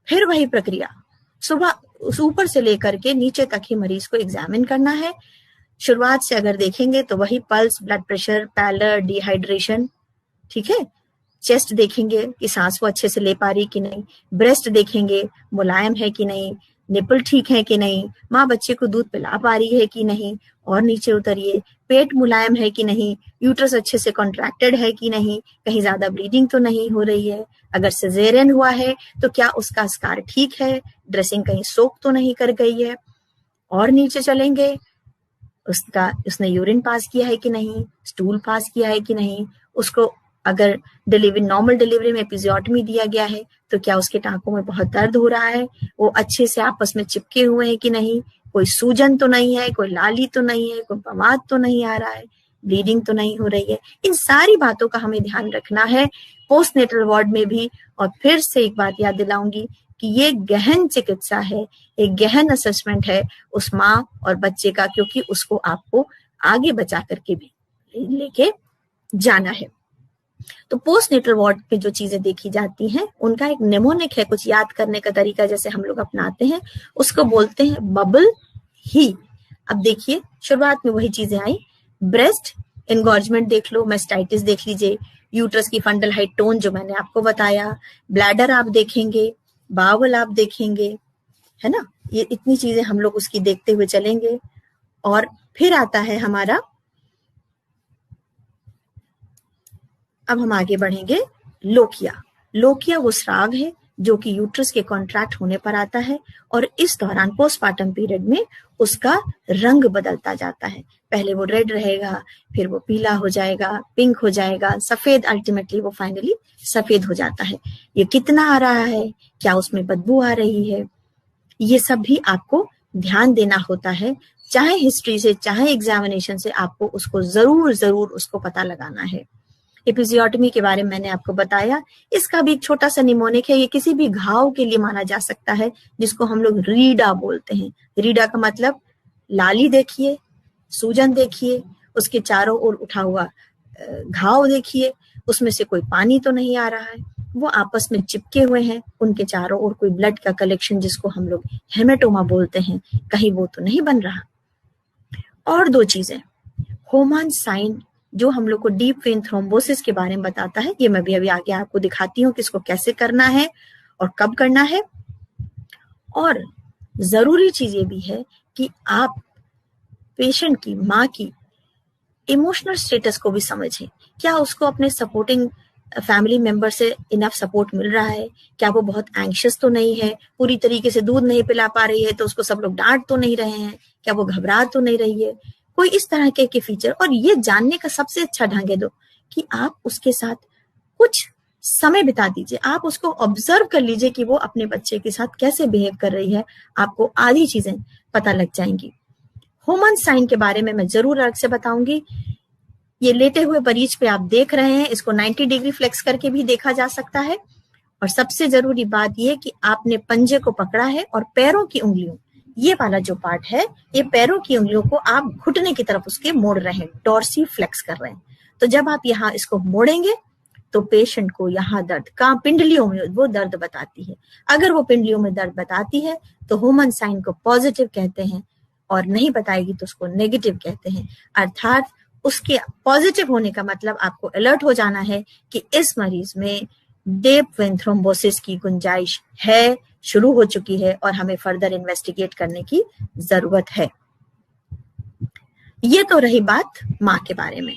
फिर वही प्रक्रिया, सुबह ऊपर से लेकर के नीचे तक ही मरीज को एग्जामिन करना है। शुरुआत से अगर देखेंगे तो वही pulse, blood pressure, pallor, dehydration, ठीक है, चेस्ट देखेंगे कि सांस वो अच्छे से ले पा रही कि नहीं, ब्रेस्ट देखेंगे मुलायम है कि नहीं, निपल ठीक है कि नहीं, माँ बच्चे को दूध पिला पा रही है कि नहीं, और नीचे उतरिए, पेट मुलायम है कि नहीं, यूट्रस अच्छे से कॉन्ट्रैक्टेड है कि नहीं, कहीं ज्यादा ब्लीडिंग तो नहीं हो रही है, अगर सिजेरियन हुआ है तो क्या उसका स्कार ठीक है, ड्रेसिंग कहीं सोक तो नहीं कर गई है, और नीचे चलेंगे, उसने यूरिन पास किया है कि नहीं, स्टूल पास किया है कि नहीं, उसको अगर नॉर्मल डिलीवरी में एपिजियोटमी दिया गया है तो क्या उसके टांकों में बहुत दर्द हो रहा है, वो अच्छे से आपस में चिपके हुए हैं कि नहीं, कोई सूजन तो नहीं है, कोई लाली तो नहीं है, कोई बवाद तो नहीं आ रहा है, ब्लीडिंग तो नहीं हो रही है। इन सारी बातों का हमें ध्यान रखना है पोस्टनेटल वार्ड में भी। और फिर से एक बात याद दिलाऊंगी कि ये गहन चिकित्सा है, एक गहन असेसमेंट है उस माँ और बच्चे का, क्योंकि उसको आपको आगे बचा करके भी लेके जाना है। तो पोस्टनेटल वार्ड पे जो चीजें देखी जाती हैं उनका एक निमोनिक है, कुछ याद करने का तरीका जैसे हम लोग अपनाते हैं, उसको बोलते हैं बबल ही। अब देखिए शुरुआत में वही चीजें आई, ब्रेस्ट एनगॉर्जमेंट देख लो, मेस्टाइटिस देख लीजिए, यूट्रस की फंडल हाइट टोन जो मैंने आपको बताया, ब्लैडर आप देखेंगे, बावल आप देखेंगे, है ना, ये इतनी चीजें हम लोग उसकी देखते हुए चलेंगे। और फिर आता है हमारा, अब हम आगे बढ़ेंगे, लोकिया। लोकिया वो स्राव है जो कि यूट्रस के कॉन्ट्रैक्ट होने पर आता है, और इस दौरान पोस्टपार्टम पीरियड में उसका रंग बदलता जाता है। पहले वो रेड रहेगा, फिर वो पीला हो जाएगा, पिंक हो जाएगा, सफेद, अल्टीमेटली वो फाइनली सफेद हो जाता है। ये कितना आ रहा है, क्या उसमें बदबू आ रही है, ये सब भी आपको ध्यान देना होता है। चाहे हिस्ट्री से चाहे एग्जामिनेशन से आपको उसको जरूर उसको पता लगाना है। एपिजियोटमी के बारे में मैंने आपको बताया, इसका भी एक छोटा सा निमोनिक है। ये किसी भी घाव के लिए माना जा सकता है जिसको हम लोग रीडा बोलते हैं। रीडा का मतलब लाली देखिए, सूजन देखिए, उसके चारों ओर उठा हुआ घाव देखिए, उसमें से कोई पानी तो नहीं आ रहा है, वो आपस में चिपके हुए हैं, उनके चारों ओर कोई ब्लड का कलेक्शन जिसको हम लोग हेमेटोमा बोलते हैं, कहीं वो तो नहीं बन रहा। और दो चीजें, होमन साइन जो हम लोग को डीप वेन थ्रोम्बोसिस के बारे में बताता है, ये मैं भी अभी आगे आपको दिखाती हूँ कि इसको कैसे करना है और कब करना है। और जरूरी चीज ये भी है कि आप पेशेंट की, माँ की इमोशनल स्टेटस को भी समझें। क्या उसको अपने सपोर्टिंग फैमिली मेंबर से इनफ सपोर्ट मिल रहा है, क्या वो बहुत एंग्शियस तो नहीं है, पूरी तरीके से दूध नहीं पिला पा रही है तो उसको सब लोग डांट तो नहीं रहे हैं, क्या वो घबरा तो नहीं रही है, कोई इस तरह के फीचर। और ये जानने का सबसे अच्छा ढंग है दो कि आप उसके साथ कुछ समय बिता दीजिए, आप उसको ऑब्जर्व कर लीजिए कि वो अपने बच्चे के साथ कैसे बिहेव कर रही है, आपको आधी चीजें पता लग जाएंगी। होमन साइन के बारे में मैं जरूर अलग से बताऊंगी। ये लेटे हुए मरीज पे आप देख रहे हैं, इसको 90 डिग्री फ्लेक्स करके भी देखा जा सकता है। और सबसे जरूरी बात यह कि आपने पंजे को पकड़ा है और पैरों की उंगलियों, ये वाला जो पार्ट है, ये पैरों की उंगलियों को आप घुटने की तरफ उसके मोड़ रहे हैं, डॉर्सी फ्लेक्स कर रहे हैं। तो जब आप यहाँ इसको मोड़ेंगे तो पेशेंट को यहाँ दर्द, कहाँ, पिंडलियों में वो दर्द बताती है। अगर वो पिंडलियों में दर्द बताती है तो होमन साइन को पॉजिटिव कहते हैं, और नहीं बताएगी तो उसको नेगेटिव कहते हैं। अर्थात उसके पॉजिटिव होने का मतलब आपको अलर्ट हो जाना है कि इस मरीज में डीप वेन थ्रोम्बोसिस की गुंजाइश है, शुरू हो चुकी है और हमें फर्दर इन्वेस्टिगेट करने की जरूरत है। ये तो रही बात माँ के बारे में।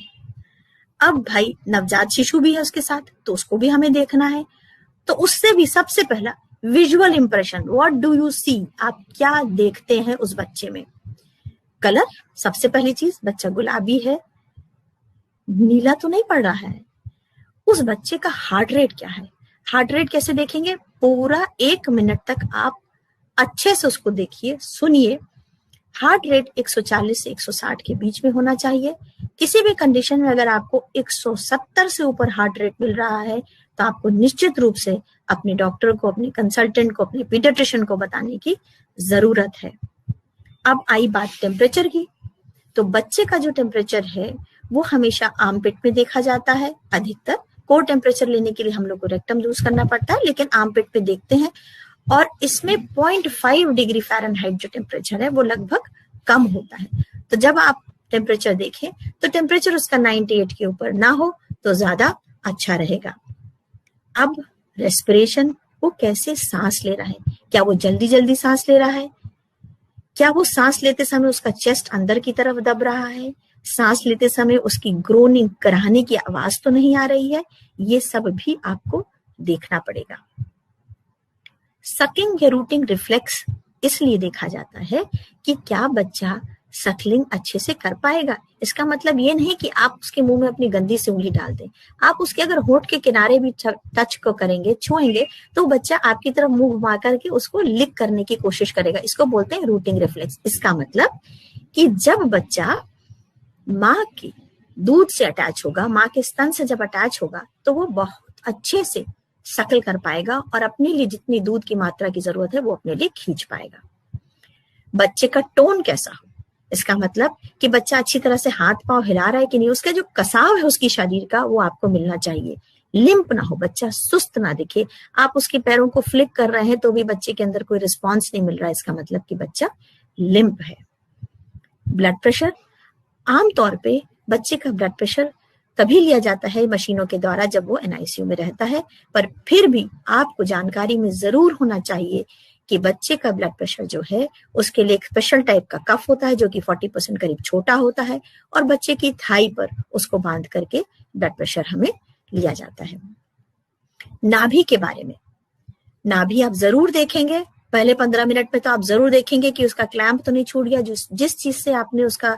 अब भाई नवजात शिशु भी है उसके साथ, तो उसको भी हमें देखना है। तो उससे भी सबसे पहला visual impression, what do you see, आप क्या देखते हैं उस बच्चे में। कलर, सबसे पहली चीज, बच्चा गुलाबी है, नीला तो नहीं पड़ रहा है। उस बच्चे का हार्ट रेट क्या है, हार्ट रेट कैसे देखेंगे, पूरा 1 मिनट तक आप अच्छे से उसको देखिए, सुनिए। हार्ट रेट 140 से 160 के बीच में होना चाहिए। किसी भी कंडीशन में अगर आपको 170 से ऊपर हार्ट रेट मिल रहा है तो आपको निश्चित रूप से अपने डॉक्टर को, अपने कंसल्टेंट को, अपने पीडियाट्रिशियन को बताने की जरूरत है। अब आई बात टेम्परेचर की, तो बच्चे का जो टेम्परेचर है वो हमेशा आर्मपिट में देखा जाता है। अधिकतर कोर टेम्परेचर लेने के लिए हम लोग को रेक्टम यूज करना पड़ता है, लेकिन आर्मपिट पे देखते हैं। और इसमें 0.5 डिग्री फ़ारेनहाइट जो टेम्परेचर है वो लगभग कम होता है। तो जब आप टेम्परेचर देखें तो टेम्परेचर उसका 98 के ऊपर ना हो तो ज्यादा अच्छा रहेगा। अब रेस्पिरेशन, वो कैसे सांस ले रहा है, क्या वो जल्दी जल्दी सांस ले रहा है, क्या वो सांस लेते समय उसका चेस्ट अंदर की तरफ दब रहा है, सांस लेते समय उसकी ग्रोनिंग, कराहने की आवाज तो नहीं आ रही है, ये सब भी आपको देखना पड़ेगा। सकिंग या रूटिंग रिफ्लेक्स इसलिए देखा जाता है कि क्या बच्चा सकलिंग अच्छे से कर पाएगा। इसका मतलब ये नहीं कि आप उसके मुंह में अपनी गंदी से उंगली डाल दें, आप उसके अगर होंठ के किनारे भी टच को करेंगे, छुएंगे, तो बच्चा आपकी तरफ मुंह घुमा करके उसको लिक करने की कोशिश करेगा। इसको बोलते हैं रूटिंग रिफ्लेक्स। इसका मतलब कि जब बच्चा माँ के दूध से अटैच होगा, माँ के स्तन से जब अटैच होगा, तो वो बहुत अच्छे से शकल कर पाएगा और अपने लिए जितनी दूध की मात्रा की जरूरत है वो अपने लिए खींच पाएगा। बच्चे का टोन कैसा हो, इसका मतलब कि बच्चा अच्छी तरह से हाथ पांव हिला रहा है कि नहीं, उसका जो कसाव है उसकी शरीर का वो आपको मिलना चाहिए। लिम्प ना हो, बच्चा सुस्त ना दिखे, आप उसके पैरों को फ्लिक कर रहे हैं तो भी बच्चे के अंदर कोई रिस्पॉन्स नहीं मिल रहा है, इसका मतलब कि बच्चा लिम्प है। ब्लड प्रेशर, आमतौर पे बच्चे का ब्लड प्रेशर तभी लिया जाता है मशीनों के द्वारा जब वो NICU में रहता है, पर फिर भी आपको जानकारी में जरूर होना चाहिए कि बच्चे का ब्लड प्रेशर जो है उसके लिए एक स्पेशल टाइप का कफ होता है जो कि 40% करीब छोटा होता है, और बच्चे की थाई पर उसको बांध करके ब्लड प्रेशर हमें लिया जाता है। नाभि के बारे में, नाभि आप जरूर देखेंगे, पहले 15 मिनट में तो आप जरूर देखेंगे कि उसका क्लैंप तो नहीं छूट गया, जिस चीज से आपने उसका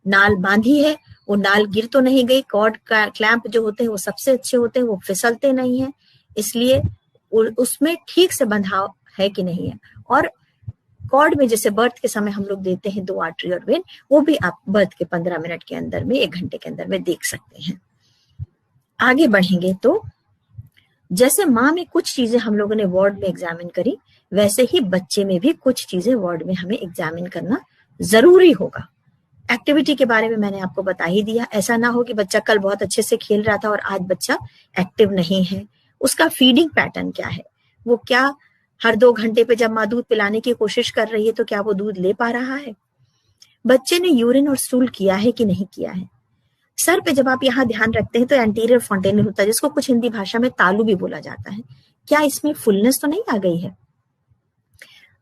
नाल बांधी है वो नाल गिर तो नहीं गई। कॉर्ड का क्लैंप जो होते हैं वो सबसे अच्छे होते हैं, वो फिसलते नहीं है, इसलिए उसमें ठीक से बंधाव है कि नहीं है। और कॉर्ड में जैसे बर्थ के समय हम लोग देते हैं 2 आर्टरी और वेन, वो भी आप बर्थ के 15 मिनट के अंदर में, 1 घंटे के अंदर में देख सकते हैं। आगे बढ़ेंगे तो जैसे माँ में कुछ चीजें हम लोगों ने वार्ड में एग्जामिन करी, वैसे ही बच्चे में भी कुछ चीजें वार्ड में हमें एग्जामिन करना जरूरी होगा। एक्टिविटी के बारे में मैंने आपको बता ही दिया। ऐसा ना हो कि बच्चा कल बहुत अच्छे से खेल रहा था और आज बच्चा एक्टिव नहीं है। उसका फीडिंग पैटर्न क्या है, वो क्या हर 2 घंटे पे जब माँ दूध पिलाने की कोशिश कर रही है तो क्या वो दूध ले पा रहा है, बच्चे ने यूरिन और स्टूल किया है कि नहीं किया है। सर पे जब आप यहाँ ध्यान रखते हैं तो एंटीरियर फॉन्टेनल होता है, जिसको कुछ हिंदी भाषा में तालू भी बोला जाता है। क्या इसमें फुलनेस तो नहीं आ गई है?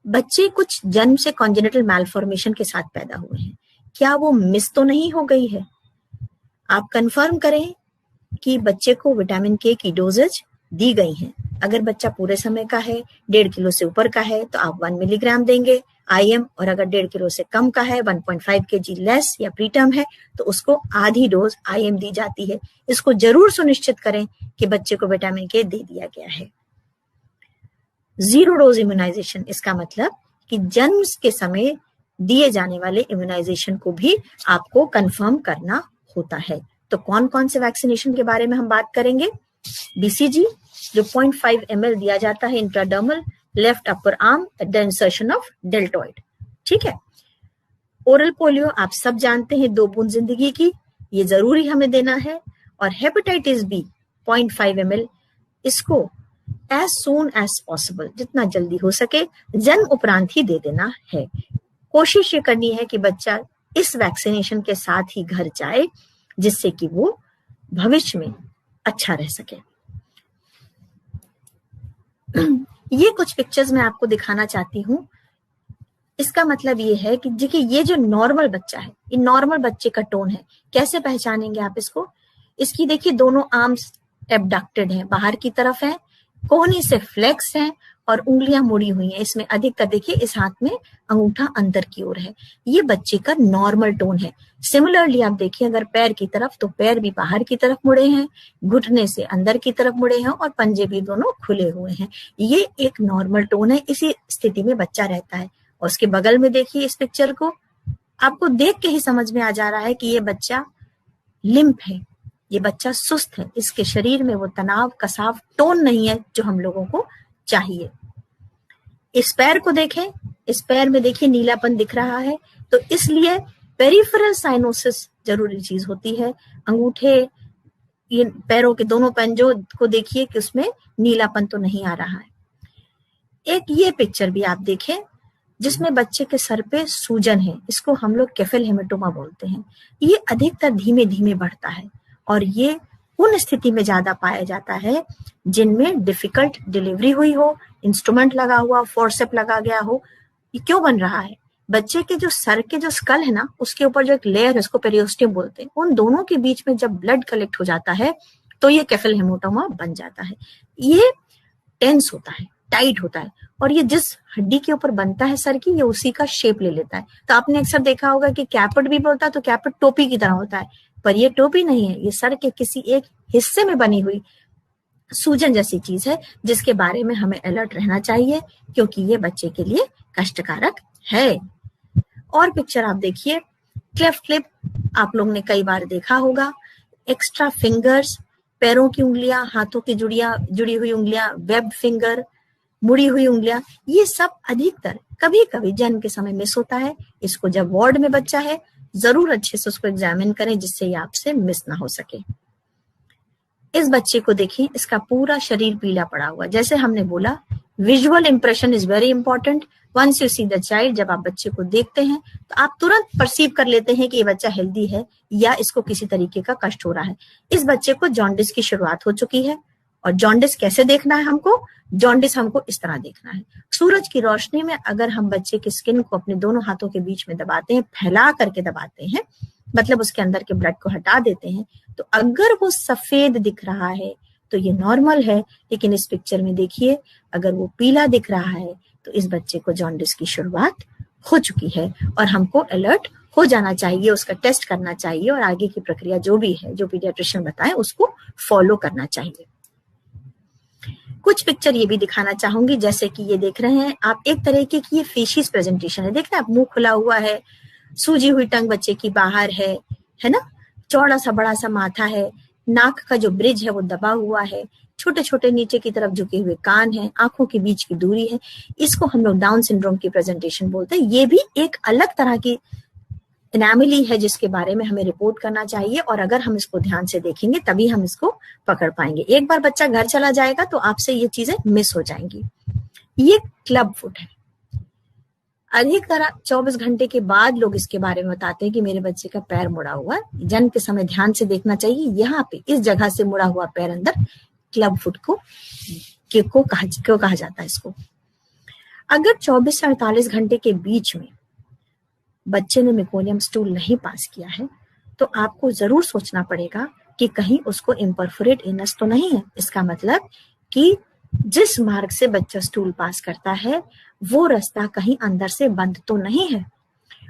बच्चे कुछ जन्म से कॉन्जेनिटल मैलफॉर्मेशन के साथ पैदा हुए हैं, क्या वो मिस तो नहीं हो गई है? आप कंफर्म करें कि बच्चे को विटामिन के की डोजेज दी गई है। अगर बच्चा पूरे समय का है, 1.5 किलो से ऊपर का है तो आप 1 मिलीग्राम देंगे IM, और अगर 1.5 किलो से कम का है, 1.5 kg लेस या प्रीटर्म है तो उसको आधी डोज IM दी जाती है। इसको जरूर सुनिश्चित करें कि बच्चे को विटामिन के दे दिया गया है। 0 डोज इम्यूनाइजेशन, इसका मतलब कि जन्म के समय दिए जाने वाले इम्यूनाइजेशन को भी आपको कंफर्म करना होता है। तो कौन कौन से वैक्सीनेशन के बारे में हम बात करेंगे? BCG जो 0.5 ml दिया जाता है intradermal left upper arm at the insertion of deltoid, ठीक है। ओरल पोलियो आप सब जानते हैं, 2 बूंद जिंदगी की, ये जरूरी हमें देना है। और हेपेटाइटिस बी 0.5 ml, इसको एज सून एज पॉसिबल, जितना जल्दी हो सके जन्म उपरांत ही दे देना है। कोशिश ये करनी है कि बच्चा इस वैक्सीनेशन के साथ ही घर जाए, जिससे कि वो भविष्य में अच्छा रह सके। ये कुछ पिक्चर्स मैं आपको दिखाना चाहती हूँ। इसका मतलब ये है कि देखिए ये जो नॉर्मल बच्चा है, ये नॉर्मल बच्चे का टोन है। कैसे पहचानेंगे आप इसको? इसकी देखिए दोनों आर्म्स एबडक्टेड हैं, बाहर की तरफ है, कोहनी से फ्लेक्स है और उंगलियां मुड़ी हुई हैं। इसमें अधिकतर देखिए इस हाथ में अंगूठा अंदर की ओर है। ये बच्चे का नॉर्मल टोन है। सिमिलरली आप देखिए अगर पैर की तरफ, तो पैर भी बाहर की तरफ मुड़े हैं, घुटने से अंदर की तरफ मुड़े हैं और पंजे भी दोनों खुले हुए हैं। ये एक नॉर्मल टोन है, इसी स्थिति में बच्चा रहता है। और उसके बगल में देखिए इस पिक्चर को, आपको देख के ही समझ में आ जा रहा है कि ये बच्चा लिम्प है, ये बच्चा सुस्त है, इसके शरीर में वो तनाव कसाव टोन नहीं है जो हम लोगों को चाहिए। इस पैर को देखें, इस पैर में देखिए नीलापन दिख रहा है, तो इसलिए पेरिफेरल साइनोसिस जरूरी चीज होती है। अंगूठे, ये पैरों के दोनों पंजों को देखिए कि उसमें नीलापन तो नहीं आ रहा है। एक ये पिक्चर भी आप देखें जिसमें बच्चे के सर पे सूजन है, इसको हम लोग केफल हेमेटोमा बोलते हैं। ये अधिकतर धीमे धीमे बढ़ता है और ये उन स्थिति में ज्यादा पाया जाता है जिनमें डिफिकल्ट डिलीवरी हुई हो, इंस्ट्रूमेंट लगा हुआ, फोर्सेप लगा गया हो। ये क्यों बन रहा है? बच्चे के जो सर के जो स्कल है ना, उसके ऊपर जो एक लेयर है, उसको पेरियोस्टियम बोलते हैं, उन दोनों के बीच में जब ब्लड कलेक्ट हो जाता है तो ये केफल हेमेटोमा बन जाता है। ये टेंस होता है, टाइट होता है, और ये जिस हड्डी के ऊपर बनता है सर की, ये उसी का शेप ले लेता है। तो आपने अक्सर देखा होगा कि कैपेट भी बोलता है तो कैपेट टोपी की तरह होता है, पर ये टोपी नहीं है, ये सर के किसी एक हिस्से में बनी हुई सूजन जैसी चीज है, जिसके बारे में हमें अलर्ट रहना चाहिए क्योंकि ये बच्चे के लिए कष्टकारक है। और पिक्चर आप देखिए, क्लेफ्ट लिप आप लोग ने कई बार देखा होगा, एक्स्ट्रा फिंगर्स, पैरों की उंगलियां, हाथों की जुड़ी हुई उंगलियां, वेब्ड फिंगर, मुड़ी हुई उंगलियां, ये सब अधिकतर कभी कभी जन्म के समय मिस होता है। इसको जब वार्ड में बच्चा है जरूर अच्छे से उसको एग्जामिन करें जिससे ये आपसे मिस ना हो सके। इस बच्चे को देखिए, इसका पूरा शरीर पीला पड़ा हुआ। जैसे हमने बोला, visual impression is very important. Once you see the child, जब आप बच्चे को देखते हैं तो आप तुरंत परसीव कर लेते हैं कि ये बच्चा हेल्दी है या इसको किसी तरीके का कष्ट हो रहा है। इस बच्चे को जॉन्डिस की शुरुआत हो चुकी है। और जॉन्डिस कैसे देखना है हमको? जॉन्डिस हमको इस तरह देखना है, सूरज की रोशनी में अगर हम बच्चे की स्किन को अपने दोनों हाथों के बीच में दबाते हैं, फैला करके दबाते हैं, मतलब उसके अंदर के ब्लड को हटा देते हैं, तो अगर वो सफेद दिख रहा है तो ये नॉर्मल है। लेकिन इस पिक्चर में देखिए, अगर वो पीला दिख रहा है तो इस बच्चे को जॉन्डिस की शुरुआत हो चुकी है और हमको अलर्ट हो जाना चाहिए, उसका टेस्ट करना चाहिए और आगे की प्रक्रिया जो भी है, जो पीडियाट्रिशियन बताए, उसको फॉलो करना चाहिए। कुछ पिक्चर ये भी दिखाना चाहूंगी, जैसे कि ये देख रहे हैं आप, एक तरीके की ये फेशियस प्रेजेंटेशन है। देख रहे हैं आप, मुंह खुला हुआ है, सूजी हुई टंग बच्चे की बाहर है ना, चौड़ा सा बड़ा सा माथा है, नाक का जो ब्रिज है वो दबा हुआ है, छोटे छोटे नीचे की तरफ झुके हुए कान हैं, आंखों के बीच की दूरी है। इसको हम लोग डाउन सिंड्रोम की प्रेजेंटेशन बोलते हैं। ये भी एक अलग तरह की एनामली है जिसके बारे में हमें रिपोर्ट करना चाहिए, और अगर हम इसको ध्यान से देखेंगे तभी हम इसको पकड़ पाएंगे। एक बार बच्चा घर चला जाएगा तो आपसे ये चीजें मिस हो जाएंगी। ये क्लब फुट है। अधिक तरह 24 घंटे के बाद लोग इसके बारे में बताते हैं कि मेरे बच्चे का पैर मुड़ा हुआ है। जन्म के समय ध्यान से देखना चाहिए, यहाँ पे इस जगह से मुड़ा हुआ पैर अंदर क्लब फुट को कहा जाता है इसको। अगर 24 से 48 घंटे के बीच में बच्चे ने मेकोनियम स्टूल नहीं पास किया है तो आपको जरूर सोचना पड़ेगा कि कहीं उसको इम्परफोरेट एनस तो नहीं है। इसका मतलब कि जिस मार्ग से बच्चा स्टूल पास करता है वो रास्ता कहीं अंदर से बंद तो नहीं है।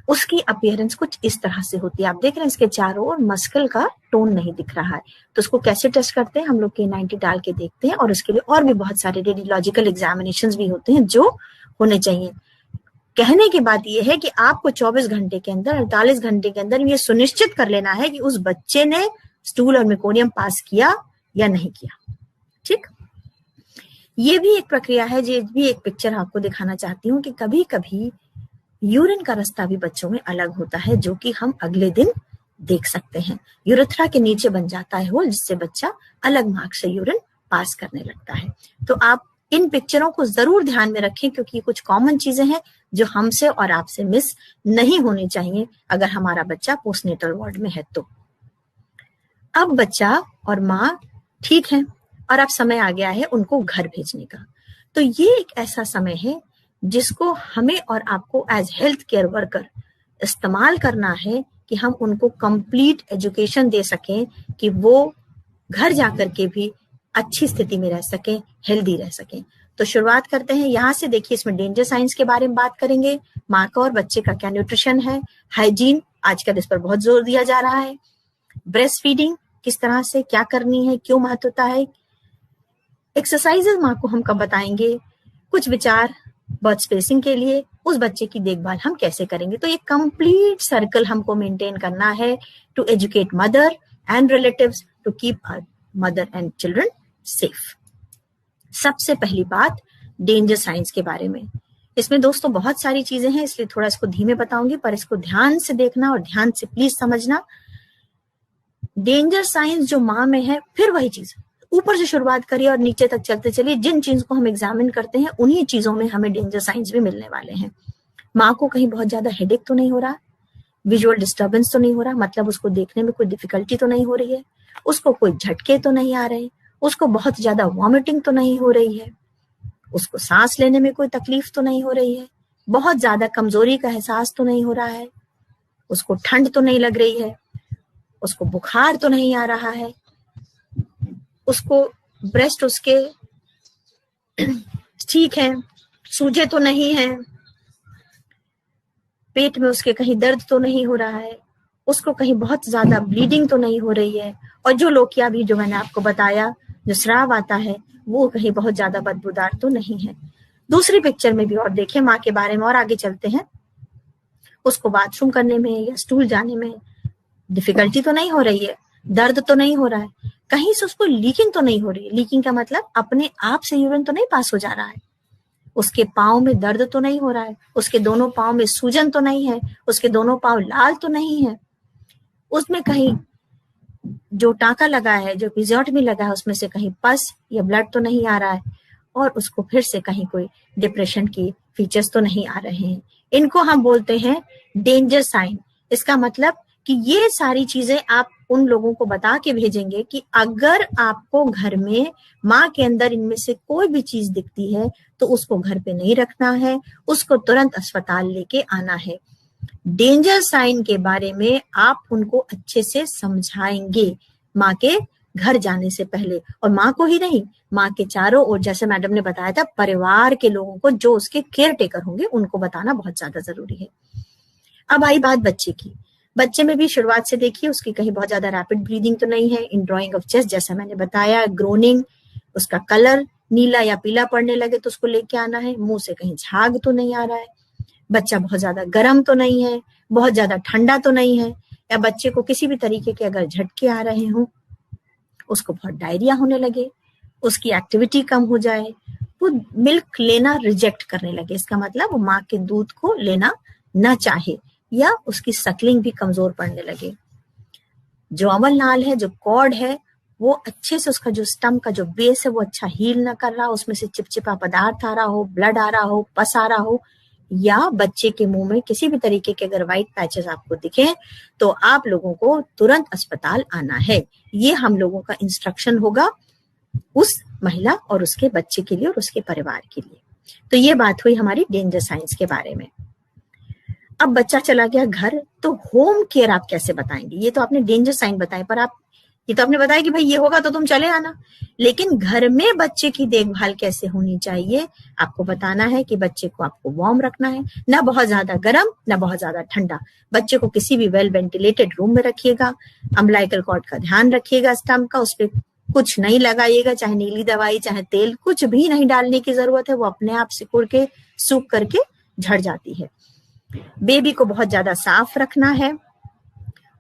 उसकी अपीयरेंस कुछ इस तरह से होती है। आप देख रहे हैं इसके चारों ओर मस्कल का टोन नहीं दिख रहा है। तो उसको कैसे टेस्ट करते हैं? हम लोग K90 डाल के देखते हैं, और उसके लिए और भी बहुत सारे रेडियोलॉजिकल एग्जामिनेशंस भी होते हैं जो होने चाहिए। कहने की बात यह है कि आपको 24 घंटे के अंदर, 48 घंटे के अंदर ये सुनिश्चित कर लेना है कि उस बच्चे ने स्टूल और मेकोनियम पास किया या नहीं किया। ठीक, ये भी एक प्रक्रिया है। ये भी एक पिक्चर आपको दिखाना चाहती हूँ कि कभी कभी यूरिन का रास्ता भी बच्चों में अलग होता है, जो कि हम अगले दिन देख सकते हैं। यूरेथ्रा के नीचे बन जाता है होल, जिससे बच्चा अलग मार्ग से यूरिन पास करने लगता है। तो आप इन पिक्चरों को जरूर ध्यान में रखें, क्योंकि कुछ कॉमन चीजें हैं जो हमसे और आपसे मिस नहीं होनी चाहिए अगर हमारा बच्चा पोस्टनेटल वार्ड में है तो। अब बच्चा और माँ ठीक है और अब समय आ गया है उनको घर भेजने का। तो ये एक ऐसा समय है जिसको हमें और आपको एज हेल्थ केयर वर्कर इस्तेमाल करना है कि हम उनको कंप्लीट एजुकेशन दे सकें कि वो घर जाकर के भी अच्छी स्थिति में रह सकें, हेल्दी रह सकें। तो शुरुआत करते हैं यहाँ से। देखिए, इसमें डेंजर साइंस के बारे में बात करेंगे, माँ का और बच्चे का क्या न्यूट्रिशन है, हाइजीन, आजकल इस पर बहुत जोर दिया जा रहा है, ब्रेस्ट फीडिंग किस तरह से क्या करनी है, क्यों महत्वता है, एक्सरसाइजेज माँ को हम कब बताएंगे, कुछ विचार बर्थ स्पेसिंग के लिए, उस बच्चे की देखभाल हम कैसे करेंगे। तो ये कंप्लीट सर्कल हमको मेंटेन करना है to educate mother and relatives to keep our mother and children safe. सबसे पहली बात डेंजर साइंस के बारे में। इसमें दोस्तों बहुत सारी चीजें हैं, इसलिए थोड़ा इसको धीमे बताऊंगी, पर इसको ध्यान से देखना और ध्यान से प्लीज समझना। डेंजर साइंस जो माँ में है, फिर वही चीज ऊपर से शुरुआत करिए और नीचे तक चलते चलिए। जिन चीज को हम एग्जामिन करते हैं उन्हीं चीजों में हमें डेंजर साइंस भी मिलने वाले हैं। माँ को कहीं बहुत ज्यादा हेडेक तो नहीं हो रहा, विजुअल डिस्टर्बेंस तो नहीं हो रहा, मतलब उसको देखने में कोई डिफिकल्टी तो नहीं हो रही है, उसको कोई झटके तो नहीं आ रहे, उसको बहुत ज्यादा वॉमिटिंग तो नहीं हो रही है, उसको सांस लेने में कोई तकलीफ तो नहीं हो रही है, बहुत ज्यादा कमजोरी का एहसास तो नहीं हो रहा है, उसको ठंड तो नहीं लग रही है, उसको बुखार तो नहीं आ रहा है, उसको ब्रेस्ट उसके ठीक है, सूजे तो नहीं है, पेट में उसके कहीं दर्द तो नहीं हो रहा है, उसको कहीं बहुत ज्यादा ब्लीडिंग तो नहीं हो रही है, और जो लोकिया भी जो मैंने आपको बताया जो स्राव आता है वो कहीं बहुत ज्यादा बदबूदार तो नहीं है। दूसरी पिक्चर में भी और देखें माँ के बारे में और आगे चलते हैं। उसको बाथरूम करने में या स्टूल जाने में डिफिकल्टी तो नहीं हो रही है, दर्द तो नहीं हो रहा है, कहीं से उसको लीकिंग तो नहीं हो रही है। लीकिंग का मतलब अपने आप से यूरिन तो नहीं पास हो जा रहा है, उसके पाँव में दर्द तो नहीं हो रहा है, उसके दोनों पाँव में सूजन तो नहीं है, उसके दोनों पाँव लाल तो नहीं है, उसमें कहीं जो टाँका लगा है, जो एपिज़ियोटमी लगा है, उसमें से कहीं पस या ब्लड तो नहीं आ रहा है, और उसको फिर से कहीं कोई डिप्रेशन की फीचर्स तो नहीं आ रहे हैं। इनको हम बोलते हैं डेंजर साइन। इसका मतलब कि ये सारी चीजें आप उन लोगों को बता के भेजेंगे कि अगर आपको घर में माँ के अंदर इनमें से कोई भी चीज दिखती है तो उसको घर पे नहीं रखना है, उसको तुरंत अस्पताल लेके आना है। डेंजर साइन के बारे में आप उनको अच्छे से समझाएंगे, माँ के घर जाने से पहले, और माँ को ही नहीं, माँ के चारों ओर, जैसे मैडम ने बताया था, परिवार के लोगों को जो उसके केयर टेकर होंगे उनको बताना बहुत ज्यादा जरूरी है। अब आई बात बच्चे की। बच्चे में भी शुरुआत से देखिए उसकी कहीं बहुत ज्यादा रैपिड ब्रीदिंग तो नहीं है। इन ड्रॉइंग ऑफ चेस्ट जैसा मैंने बताया, ग्रोनिंग, उसका कलर नीला या पीला पड़ने लगे तो उसको लेके आना है। मुंह से कहीं झाग तो नहीं आ रहा है, बच्चा बहुत ज्यादा गर्म तो नहीं है, बहुत ज्यादा ठंडा तो नहीं है, या बच्चे को किसी भी तरीके के अगर झटके आ रहे हों, उसको बहुत डायरिया होने लगे, उसकी एक्टिविटी कम हो जाए, वो मिल्क लेना रिजेक्ट करने लगे, इसका मतलब वो माँ के दूध को लेना ना चाहे, या उसकी सकलिंग भी कमजोर पड़ने लगे। जो अवल नाल है, जो कॉर्ड है, वो अच्छे से, उसका जो स्टम्प का जो बेस है वो अच्छा हील ना कर रहा, उसमें से चिपचिपा पदार्थ आ रहा हो, ब्लड आ रहा हो, पस आ रहा हो, या बच्चे के मुंह में किसी भी तरीके के अगर व्हाइट पैचेस आपको दिखे तो आप लोगों को तुरंत अस्पताल आना है। ये हम लोगों का इंस्ट्रक्शन होगा उस महिला और उसके बच्चे के लिए और उसके परिवार के लिए। तो ये बात हुई हमारी डेंजर साइंस के बारे में। अब बच्चा चला गया घर, तो होम केयर आप कैसे बताएंगे? ये तो आपने डेंजर साइन बताए, पर आप ये तो आपने बताया कि भाई ये होगा तो तुम चले आना, लेकिन घर में बच्चे की देखभाल कैसे होनी चाहिए आपको बताना है कि बच्चे को आपको वार्म रखना है, ना बहुत ज्यादा गर्म ना बहुत ज्यादा ठंडा। बच्चे को किसी भी वेल वेंटिलेटेड रूम में रखिएगा, अम्बिलिकल कॉर्ड का ध्यान रखिएगा, स्टम्प का, उस पर कुछ नहीं लगाइएगा, चाहे नीली दवाई चाहे तेल, कुछ भी नहीं डालने की जरूरत है, वो अपने आप सिकुड़ के सूख करके झड़ जाती है। बेबी को बहुत ज्यादा साफ रखना है,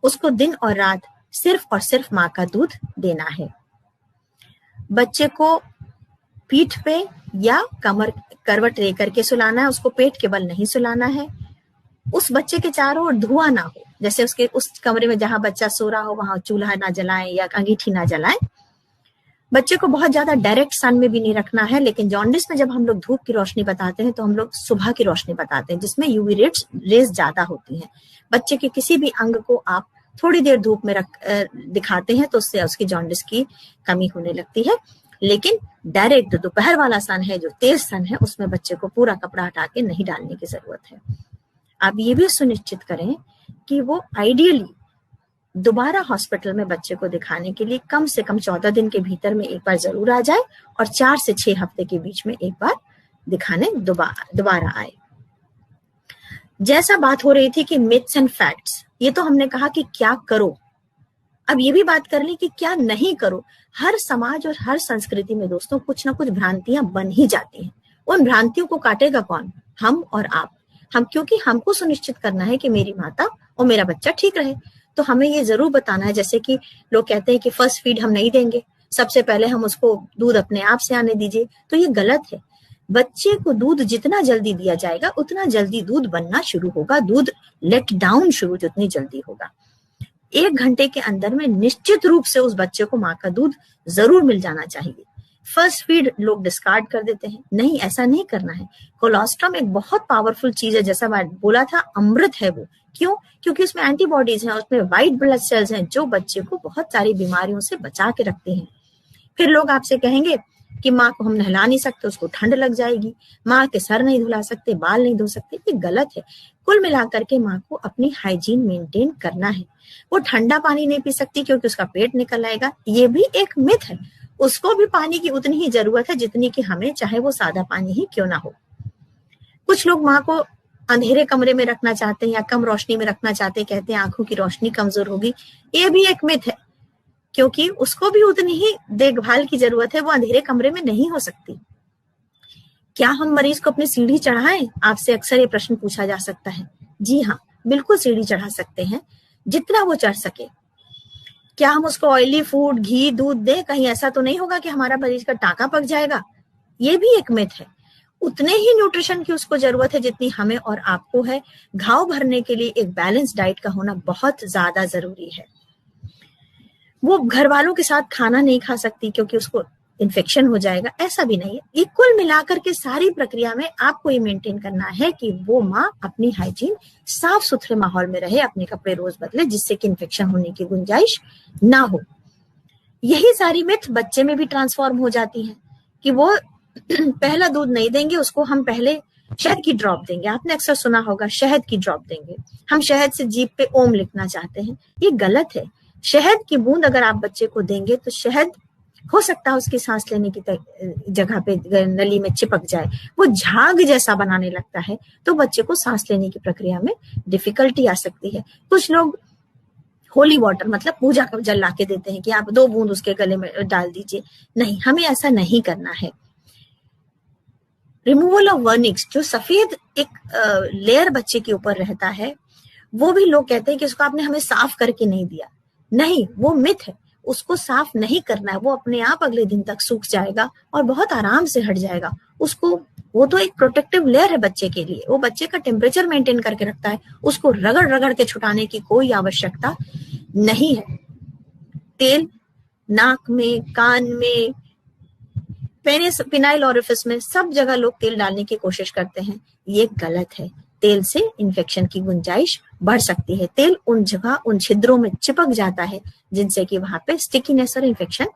उसको दिन और रात सिर्फ और सिर्फ माँ का दूध देना है। बच्चे को पीठ पे या कमर करवट ले करके सुलाना है, उसको पेट के बल नहीं सुलाना है। उस बच्चे के चारों ओर धुआं ना हो, जैसे उसके उस कमरे में जहां बच्चा सो रहा हो वहां चूल्हा ना जलाएं या अंगीठी ना जलाएं। बच्चे को बहुत ज्यादा डायरेक्ट सन में भी नहीं रखना है, लेकिन जॉन्डिस में जब हम लोग धूप की रोशनी बताते हैं तो हम लोग सुबह की रोशनी बताते हैं जिसमें यूवी रेज ज्यादा होती हैं। बच्चे के किसी भी अंग को आप थोड़ी देर धूप में दिखाते हैं तो उससे उसकी जॉन्डिस की कमी होने लगती है, लेकिन डायरेक्ट दोपहर वाला सन है, जो तेज सन है, उसमें बच्चे को पूरा कपड़ा हटा के नहीं डालने की जरूरत है। आप ये भी सुनिश्चित करें कि वो आइडियली दोबारा हॉस्पिटल में बच्चे को दिखाने के लिए कम से कम 14 दिन के भीतर में एक बार जरूर आ जाए और 4 से 6 हफ्ते के बीच में एक बार दिखाने दोबारा आए। जैसा बात हो रही थी कि मिथ्स एंड फैक्ट्स, ये तो हमने कहा कि क्या करो, अब ये भी बात कर ली कि क्या नहीं करो। हर समाज और हर संस्कृति में दोस्तों कुछ ना कुछ भ्रांतियां बन ही जाती हैं। उन भ्रांतियों को काटेगा कौन? हम और आप। हम, क्योंकि हमको सुनिश्चित करना है कि मेरी माता और मेरा बच्चा ठीक रहे, तो हमें ये जरूर बताना है। जैसे कि लोग कहते हैं कि फर्स्ट फीड हम नहीं देंगे, सबसे पहले हम उसको दूध अपने आप से आने दीजिए, तो ये गलत है। बच्चे को दूध जितना जल्दी दिया जाएगा उतना जल्दी दूध बनना शुरू होगा, दूध लेट डाउन शुरू जितनी जल्दी होगा। 1 घंटे के अंदर में निश्चित रूप से उस बच्चे को माँ का दूध जरूर मिल जाना चाहिए। फर्स्ट फीड लोग डिस्कार्ड कर देते हैं, नहीं, ऐसा नहीं करना है। कोलोस्ट्रम एक बहुत पावरफुल चीज है, जैसा मैं बोला था, अमृत है वो। क्यों? क्योंकि उसमें एंटीबॉडीज हैं, उसमें व्हाइट ब्लड सेल्स हैं जो बच्चे को बहुत सारी बीमारियों से बचा के रखते हैं। फिर लोग आपसे कहेंगे कि माँ को हम नहला नहीं सकते, उसको ठंड लग जाएगी, माँ के सर नहीं धुला सकते, बाल नहीं धो सकते, ये गलत है। कुल मिलाकर के माँ को अपनी हाइजीन मेंटेन करना है। वो ठंडा पानी नहीं पी सकती क्योंकि उसका पेट निकल आएगा, ये भी एक मिथ है। उसको भी पानी की उतनी ही जरूरत है जितनी कि हमें, चाहे वो सादा पानी ही क्यों ना हो। कुछ लोग माँ को अंधेरे कमरे में रखना चाहते हैं या कम रोशनी में रखना चाहते हैं, कहते हैं आंखों की रोशनी कमजोर होगी, ये भी एक मिथ है, क्योंकि उसको भी उतनी ही देखभाल की जरूरत है, वो अंधेरे कमरे में नहीं हो सकती। क्या हम मरीज को अपनी सीढ़ी चढ़ाएं? आपसे अक्सर ये प्रश्न पूछा जा सकता है। जी हाँ, बिल्कुल सीढ़ी चढ़ा सकते हैं, जितना वो चढ़ सके। क्या हम उसको ऑयली फूड, घी, दूध दें? कहीं ऐसा तो नहीं होगा कि हमारा मरीज का टाका पक जाएगा? ये भी एक मिथ है। उतने ही न्यूट्रिशन की उसको जरूरत है जितनी हमें और आपको है। घाव भरने के लिए एक बैलेंस डाइट का होना बहुत ज्यादा जरूरी है। वो घर वालों के साथ खाना नहीं खा सकती क्योंकि उसको इन्फेक्शन हो जाएगा, ऐसा भी नहीं है। ये कुल मिलाकर के सारी प्रक्रिया में आपको ये मेंटेन करना है कि वो माँ अपनी हाइजीन, साफ सुथरे माहौल में रहे, अपने कपड़े रोज बदले, जिससे कि इन्फेक्शन होने की गुंजाइश ना हो। यही सारी मिथ बच्चे में भी ट्रांसफॉर्म हो जाती है कि वो पहला दूध नहीं देंगे, उसको हम पहले शहद की ड्रॉप देंगे। आपने अक्सर सुना होगा, शहद की ड्रॉप देंगे, हम शहद से जीभ पे ओम लिखना चाहते हैं, ये गलत है। शहद की बूंद अगर आप बच्चे को देंगे तो शहद हो सकता है उसकी सांस लेने की जगह पे नली में चिपक जाए, वो झाग जैसा बनाने लगता है, तो बच्चे को सांस लेने की प्रक्रिया में डिफिकल्टी आ सकती है। कुछ लोग होली वाटर मतलब पूजा का जल लाके देते हैं कि आप 2 बूंद उसके गले में डाल दीजिए। नहीं, हमें ऐसा नहीं करना है। रिमूवल ऑफ वर्निक्स, जो सफेद एक लेयर बच्चे के ऊपर रहता है, वो भी लोग कहते हैं कि उसको आपने हमें साफ करके नहीं दिया। नहीं, वो मिथ है, उसको साफ नहीं करना है, वो अपने आप अगले दिन तक सूख जाएगा और बहुत आराम से हट जाएगा। उसको, वो तो एक प्रोटेक्टिव लेयर है बच्चे के लिए, वो बच्चे का टेम्परेचर मेंटेन करके रखता है, उसको रगड़ रगड़ के छुटाने की कोई आवश्यकता नहीं है। तेल नाक में, कान में, पिनाइल ओरिफिस में, सब जगह लोग तेल डालने की कोशिश करते हैं, ये गलत है। तेल से इन्फेक्शन की गुंजाइश बढ़ सकती है। तेल उन जगह, उन छिद्रों में चिपक जाता है जिनसे कि वहां पे स्टिकीनेस और इन्फेक्शन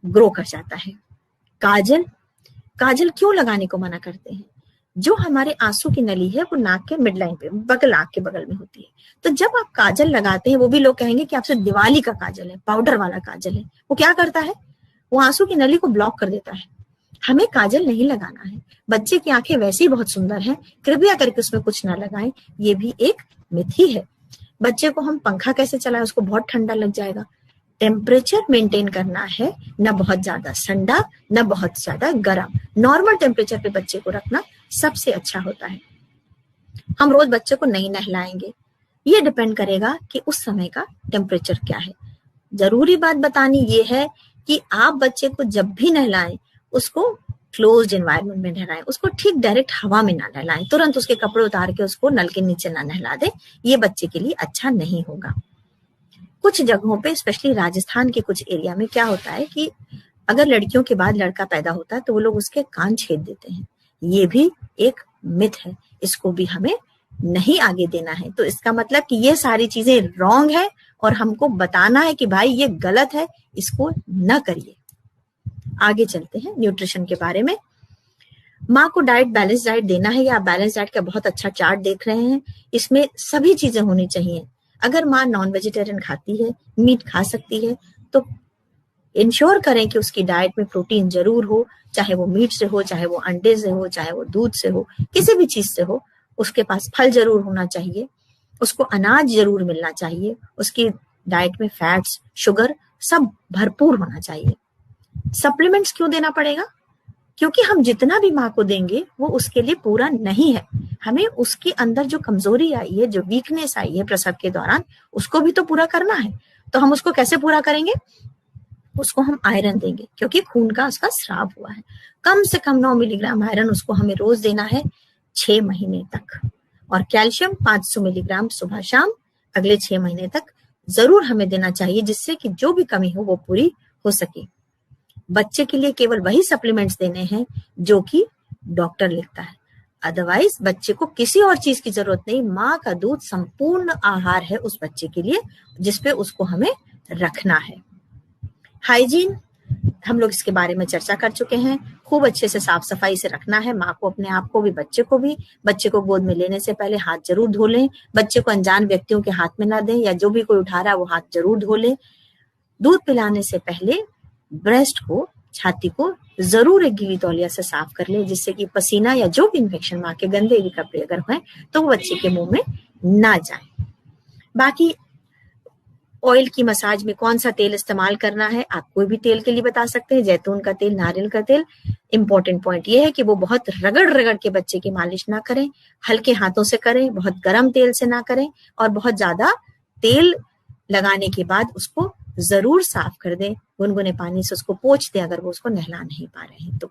ग्रो कर जाता है। काजल, काजल क्यों लगाने को मना करते हैं? जो हमारे आंसू की नली है वो नाक के मिड लाइन पे, बगल, आंख के बगल में होती है। तो जब आप काजल लगाते हैं, वो भी लोग कहेंगे कि आपसे दिवाली का काजल है, पाउडर वाला काजल है, वो क्या करता है? वो आंसू की नली को ब्लॉक कर देता है। हमें काजल नहीं लगाना है। बच्चे की आंखें वैसे ही बहुत सुंदर हैं, कृपया करके उसमें कुछ ना लगाएं, ये भी एक मिथ ही है। बच्चे को हम पंखा कैसे चलाएं? उसको बहुत ठंडा लग जाएगा। टेम्परेचर मेंटेन करना है, न बहुत ज्यादा ठंडा न बहुत ज्यादा गर्म, नॉर्मल टेम्परेचर पे बच्चे को रखना सबसे अच्छा होता है। हम रोज बच्चे को नहीं नहलाएंगे, ये डिपेंड करेगा कि उस समय का टेम्परेचर क्या है। जरूरी बात बतानी ये है कि आप बच्चे को जब भी नहलाएं, उसको क्लोज्ड एनवायरनमेंट में नहलाएं, उसको ठीक डायरेक्ट हवा में ना नहलाएं, तुरंत उसके कपड़े उतार के उसको नल के नीचे ना नहला दें, ये बच्चे के लिए अच्छा नहीं होगा। कुछ जगहों पे, स्पेशली राजस्थान के कुछ एरिया में क्या होता है कि अगर लड़कियों के बाद लड़का पैदा होता है तो वो लोग उसके कान छेद देते हैं, ये भी एक मिथ है, इसको भी हमें नहीं आगे देना है। तो इसका मतलब कि ये सारी चीजें रॉन्ग है और हमको बताना है कि भाई ये गलत है, इसको न करिए। आगे चलते हैं न्यूट्रिशन के बारे में। माँ को डाइट, बैलेंस डाइट देना है, या आप बैलेंस डाइट का बहुत अच्छा चार्ट देख रहे हैं, इसमें सभी चीजें होनी चाहिए। अगर माँ नॉन वेजिटेरियन खाती है, मीट खा सकती है, तो इंश्योर करें कि उसकी डाइट में प्रोटीन जरूर हो, चाहे वो मीट से हो, चाहे वो अंडे से हो, चाहे वो दूध से हो, किसी भी चीज से हो। उसके पास फल जरूर होना चाहिए, उसको अनाज जरूर मिलना चाहिए, उसकी डाइट में फैट्स, शुगर सब भरपूर होना चाहिए। सप्लीमेंट्स क्यों देना पड़ेगा? क्योंकि हम जितना भी माँ को देंगे वो उसके लिए पूरा नहीं है। हमें उसके अंदर जो कमजोरी आई है, जो वीकनेस आई है प्रसव के दौरान, उसको भी तो पूरा करना है। तो हम उसको कैसे पूरा करेंगे? उसको हम आयरन देंगे, क्योंकि खून का उसका स्राव हुआ है। कम से कम 9 मिलीग्राम आयरन उसको हमें रोज देना है 6 महीने तक, और कैल्शियम 500 मिलीग्राम सुबह शाम अगले 6 महीने तक जरूर हमें देना चाहिए, जिससे कि जो भी कमी हो वो पूरी हो सके। बच्चे के लिए केवल वही सप्लीमेंट्स देने हैं जो कि डॉक्टर लिखता है, अदरवाइज बच्चे को किसी और चीज की जरूरत नहीं। माँ का दूध संपूर्ण आहार है उस बच्चे के लिए, जिसपे उसको हमें रखना है। हाइजीन, हम लोग इसके बारे में चर्चा कर चुके हैं। खूब अच्छे से साफ सफाई से रखना है माँ को, अपने आप को भी, बच्चे को भी। बच्चे को गोद में लेने से पहले हाथ जरूर धो लें, बच्चे को अनजान व्यक्तियों के हाथ में ना दें, या जो भी कोई उठा रहा है वो हाथ जरूर धो लें। दूध पिलाने से पहले ब्रेस्ट को, छाती को जरूर एक गीली तौलिया से साफ कर ले, जिससे कि पसीना या जो भी इन्फेक्शन माँ के गंदे भी कपड़े अगर हैं तो वो बच्चे के मुंह में ना जाए। बाकी ऑयल की मसाज में कौन सा तेल इस्तेमाल करना है, आप कोई भी तेल के लिए बता सकते हैं, जैतून का तेल, नारियल का तेल। इंपॉर्टेंट पॉइंट ये है कि वो बहुत रगड़ रगड़ के बच्चे की मालिश ना करें, हल्के हाथों से करें, बहुत गर्म तेल से ना करें, और बहुत ज्यादा तेल लगाने के बाद उसको जरूर साफ कर दें, गुनगुने पानी से उसको पोंछ दें अगर वो उसको नहला नहीं पा रहे हैं तो।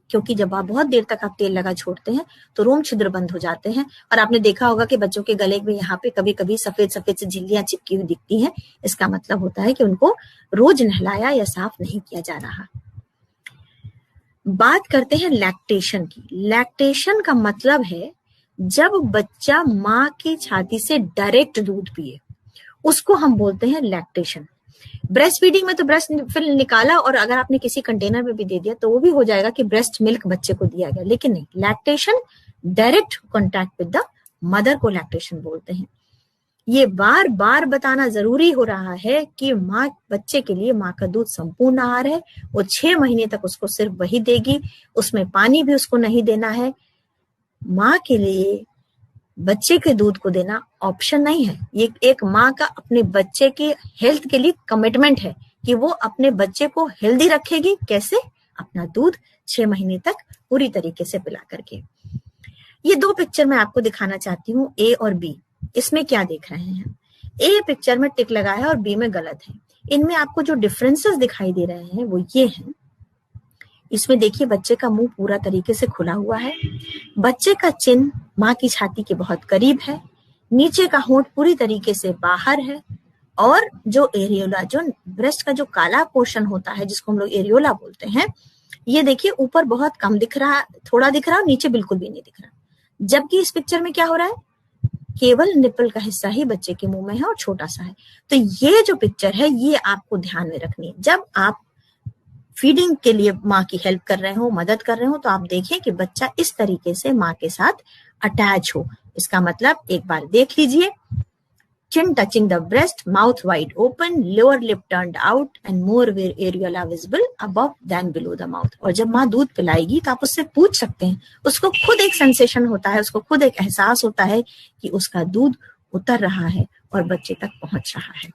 क्योंकि जब आप बहुत देर तक आप तेल लगा छोड़ते हैं तो रोम छिद्र बंद हो जाते हैं, और आपने देखा होगा कि बच्चों के गले में यहाँ पे कभी कभी सफेद सफेद से झिल्लियां चिपकी हुई दिखती हैं। इसका मतलब होता है कि उनको रोज नहलाया या साफ नहीं किया जा रहा। बात करते हैं लैक्टेशन की। लैक्टेशन का मतलब है जब बच्चा माँ की छाती से डायरेक्ट दूध पिए, उसको हम बोलते हैं लैक्टेशन। ब्रेस्ट फीडिंग में तो ब्रेस्ट फिल निकाला और अगर आपने किसी कंटेनर में भी दे दिया तो वो भी हो जाएगा कि ब्रेस्ट मिल्क बच्चे को दिया गया, लेकिन नहीं, lactation direct contact with the mother को लैक्टेशन बोलते हैं। ये बार बार बताना जरूरी हो रहा है कि माँ बच्चे के लिए माँ का दूध संपूर्ण आहार है। वो 6 महीने तक उसको सिर्फ वही देगी, उसमें पानी भी उसको नहीं देना है। माँ के लिए बच्चे के दूध को देना ऑप्शन नहीं है, ये एक माँ का अपने बच्चे के हेल्थ के लिए कमिटमेंट है कि वो अपने बच्चे को हेल्दी रखेगी। कैसे? अपना दूध 6 महीने तक पूरी तरीके से पिला करके। ये 2 पिक्चर मैं आपको दिखाना चाहती हूँ, ए और बी। इसमें क्या देख रहे हैं? ए पिक्चर में टिक लगा है और बी में गलत है। इनमें आपको जो डिफरेंसेस दिखाई दे रहे हैं वो ये हैं। इसमें देखिए बच्चे का मुंह पूरा तरीके से खुला हुआ है, बच्चे का चिन्ह माँ की छाती के बहुत करीब है, नीचे का होंठ पूरी तरीके से बाहर है, और जो एरियोला, जो ब्रेस्ट का जो काला पोर्शन होता है जिसको हम लोग एरियोला बोलते हैं, ये देखिए ऊपर बहुत कम दिख रहा, थोड़ा दिख रहा, नीचे बिल्कुल भी नहीं दिख रहा। जबकि इस पिक्चर में क्या हो रहा है? केवल निपल का हिस्सा ही बच्चे के मुंह में है और छोटा सा है। तो ये जो पिक्चर है ये आपको ध्यान में रखनी है। जब आप फीडिंग के लिए माँ की हेल्प कर रहे हो, मदद कर रहे हो, तो आप देखें कि बच्चा इस तरीके से माँ के साथ अटैच हो। इसका मतलब एक बार देख लीजिए, chin touching the breast, mouth wide open, lower lip turned out and more areola visible above than below the mouth। और जब माँ दूध पिलाएगी तो आप उससे पूछ सकते हैं, उसको खुद एक सेंसेशन होता है, उसको खुद एक एहसास होता है कि उसका दूध उतर रहा है और बच्चे तक पहुंच रहा है।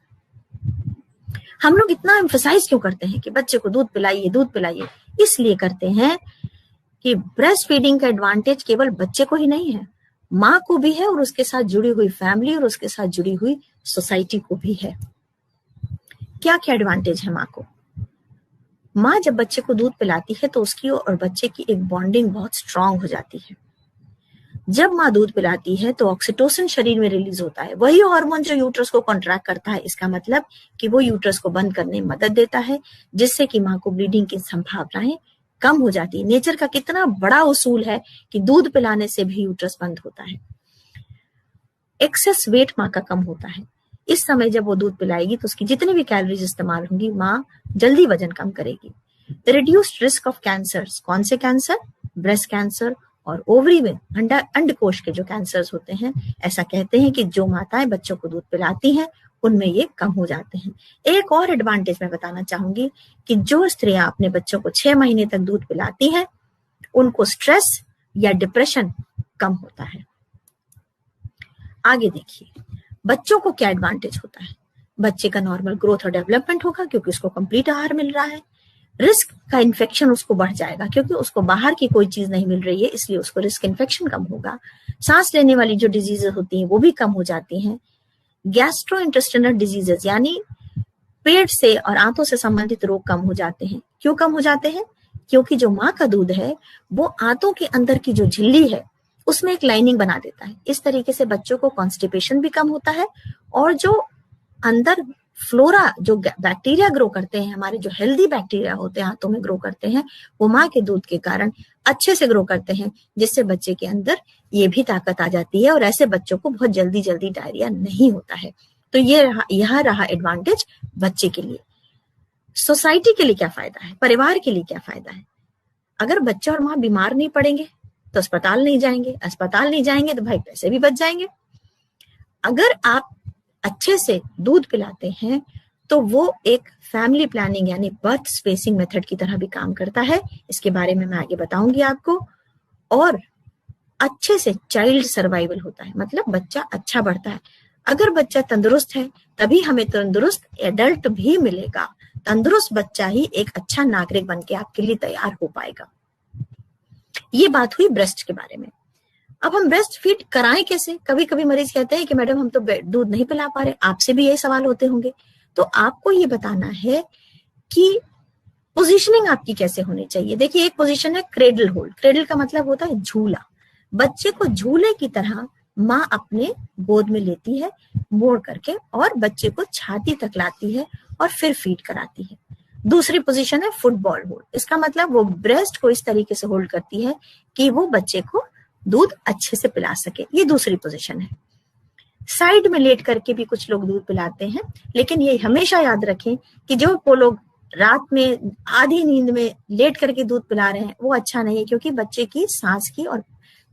हम लोग इतना एम्फसाइज क्यों करते हैं कि बच्चे को दूध पिलाइए, दूध पिलाइए? इसलिए करते हैं कि ब्रेस्ट फीडिंग का एडवांटेज केवल बच्चे को ही नहीं है, माँ को भी है और उसके साथ जुड़ी हुई फैमिली और उसके साथ जुड़ी हुई सोसाइटी को भी है। क्या क्या एडवांटेज है माँ को? माँ जब बच्चे को दूध पिलाती है तो उसकी और बच्चे की एक बॉन्डिंग बहुत स्ट्रांग हो जाती है। जब माँ दूध पिलाती है तो ऑक्सीटोसिन शरीर में रिलीज होता है, वही हार्मोन जो यूट्रस को कॉन्ट्रैक्ट करता है। इसका मतलब कि वो यूट्रस को बंद करने में मदद देता है, जिससे कि माँ को ब्लीडिंग की संभावनाएं कम हो जाती है। नेचर का कितना बड़ा उसूल है कि दूध पिलाने से भी यूट्रस बंद होता है। एक्सेस वेट माँ का कम होता है। इस समय जब वो दूध पिलाएगी तो उसकी जितनी भी कैलोरीज इस्तेमाल होंगी, माँ जल्दी वजन कम करेगी। Reduced risk of cancers. कौन से कैंसर? ब्रेस्ट कैंसर और ओवरी में अंडकोश के जो कैंसर्स होते हैं। ऐसा कहते हैं कि जो माताएं बच्चों को दूध पिलाती हैं उनमें ये कम हो जाते हैं। एक और एडवांटेज मैं बताना चाहूंगी कि जो स्त्रियां अपने बच्चों को 6 महीने तक दूध पिलाती हैं उनको स्ट्रेस या डिप्रेशन कम होता है। आगे देखिए बच्चों को क्या एडवांटेज होता है। बच्चे का नॉर्मल ग्रोथ और डेवलपमेंट होगा क्योंकि उसको कंप्लीट आहार मिल रहा है। रिस्क का इन्फेक्शन उसको बढ़ जाएगा क्योंकि उसको बाहर की कोई चीज नहीं मिल रही है, इसलिए उसको रिस्क इन्फेक्शन कम होगा। सांस लेने वाली जो डिजीजेस होती हैं वो भी कम हो जाती हैं। गैस्ट्रोइंटेस्टाइनल डिजीजेस यानी पेट से और आंतों से संबंधित रोग कम हो जाते हैं। क्यों कम हो जाते हैं? क्योंकि जो माँ का दूध है वो आंतों के अंदर की जो झिल्ली है उसमें एक लाइनिंग बना देता है। इस तरीके से बच्चों को कॉन्स्टिपेशन भी कम होता है और जो अंदर फ्लोरा, जो बैक्टीरिया ग्रो करते हैं, हमारे जो हेल्दी बैक्टीरिया होते हैं आंतों में ग्रो करते हैं, वो माँ के दूध के कारण अच्छे से ग्रो करते हैं, जिससे बच्चे के अंदर ये भी ताकत आ जाती है और ऐसे बच्चों को बहुत जल्दी जल्दी डायरिया नहीं होता है। तो यह रहा एडवांटेज बच्चे के लिए। सोसाइटी के लिए क्या फायदा है? परिवार के लिए क्या फायदा है? अगर बच्चा और माँ बीमार नहीं पड़ेंगे तो अस्पताल नहीं जाएंगे, अस्पताल नहीं जाएंगे तो भाई पैसे भी बच जाएंगे। अगर आप अच्छे से दूध पिलाते हैं तो वो एक फैमिली प्लानिंग यानी बर्थ स्पेसिंग मेथड की तरह भी काम करता है। इसके बारे में मैं आगे बताऊंगी आपको। और अच्छे से चाइल्ड सर्वाइवल होता है, मतलब बच्चा अच्छा बढ़ता है। अगर बच्चा तंदुरुस्त है तभी हमें तंदुरुस्त एडल्ट भी मिलेगा। तंदुरुस्त बच्चा ही एक अच्छा नागरिक बन के आपके लिए तैयार हो पाएगा। ये बात हुई ब्रेस्ट के बारे में। अब हम ब्रेस्ट फीड कराएं कैसे? कभी कभी मरीज कहते हैं कि मैडम हम तो दूध नहीं पिला पा रहे। आपसे भी यही सवाल होते होंगे। तो आपको ये बताना है कि पोजीशनिंग आपकी कैसे होनी चाहिए। देखिए एक पोजीशन है क्रेडल होल्ड। क्रेडल का मतलब होता है झूला। बच्चे को झूले की तरह माँ अपने गोद में लेती है मोड़ करके और बच्चे को छाती तक लाती है और फिर फीड कराती है। दूसरी पोजीशन है फुटबॉल होल्ड। इसका मतलब वो ब्रेस्ट को इस तरीके से होल्ड करती है कि वो बच्चे को दूध अच्छे से पिला सके। ये दूसरी पोजीशन है। साइड में लेट करके भी कुछ लोग दूध पिलाते हैं, लेकिन ये हमेशा याद रखें कि जो वो लोग रात में आधी नींद में लेट करके दूध पिला रहे हैं वो अच्छा नहीं है, क्योंकि बच्चे की सांस की और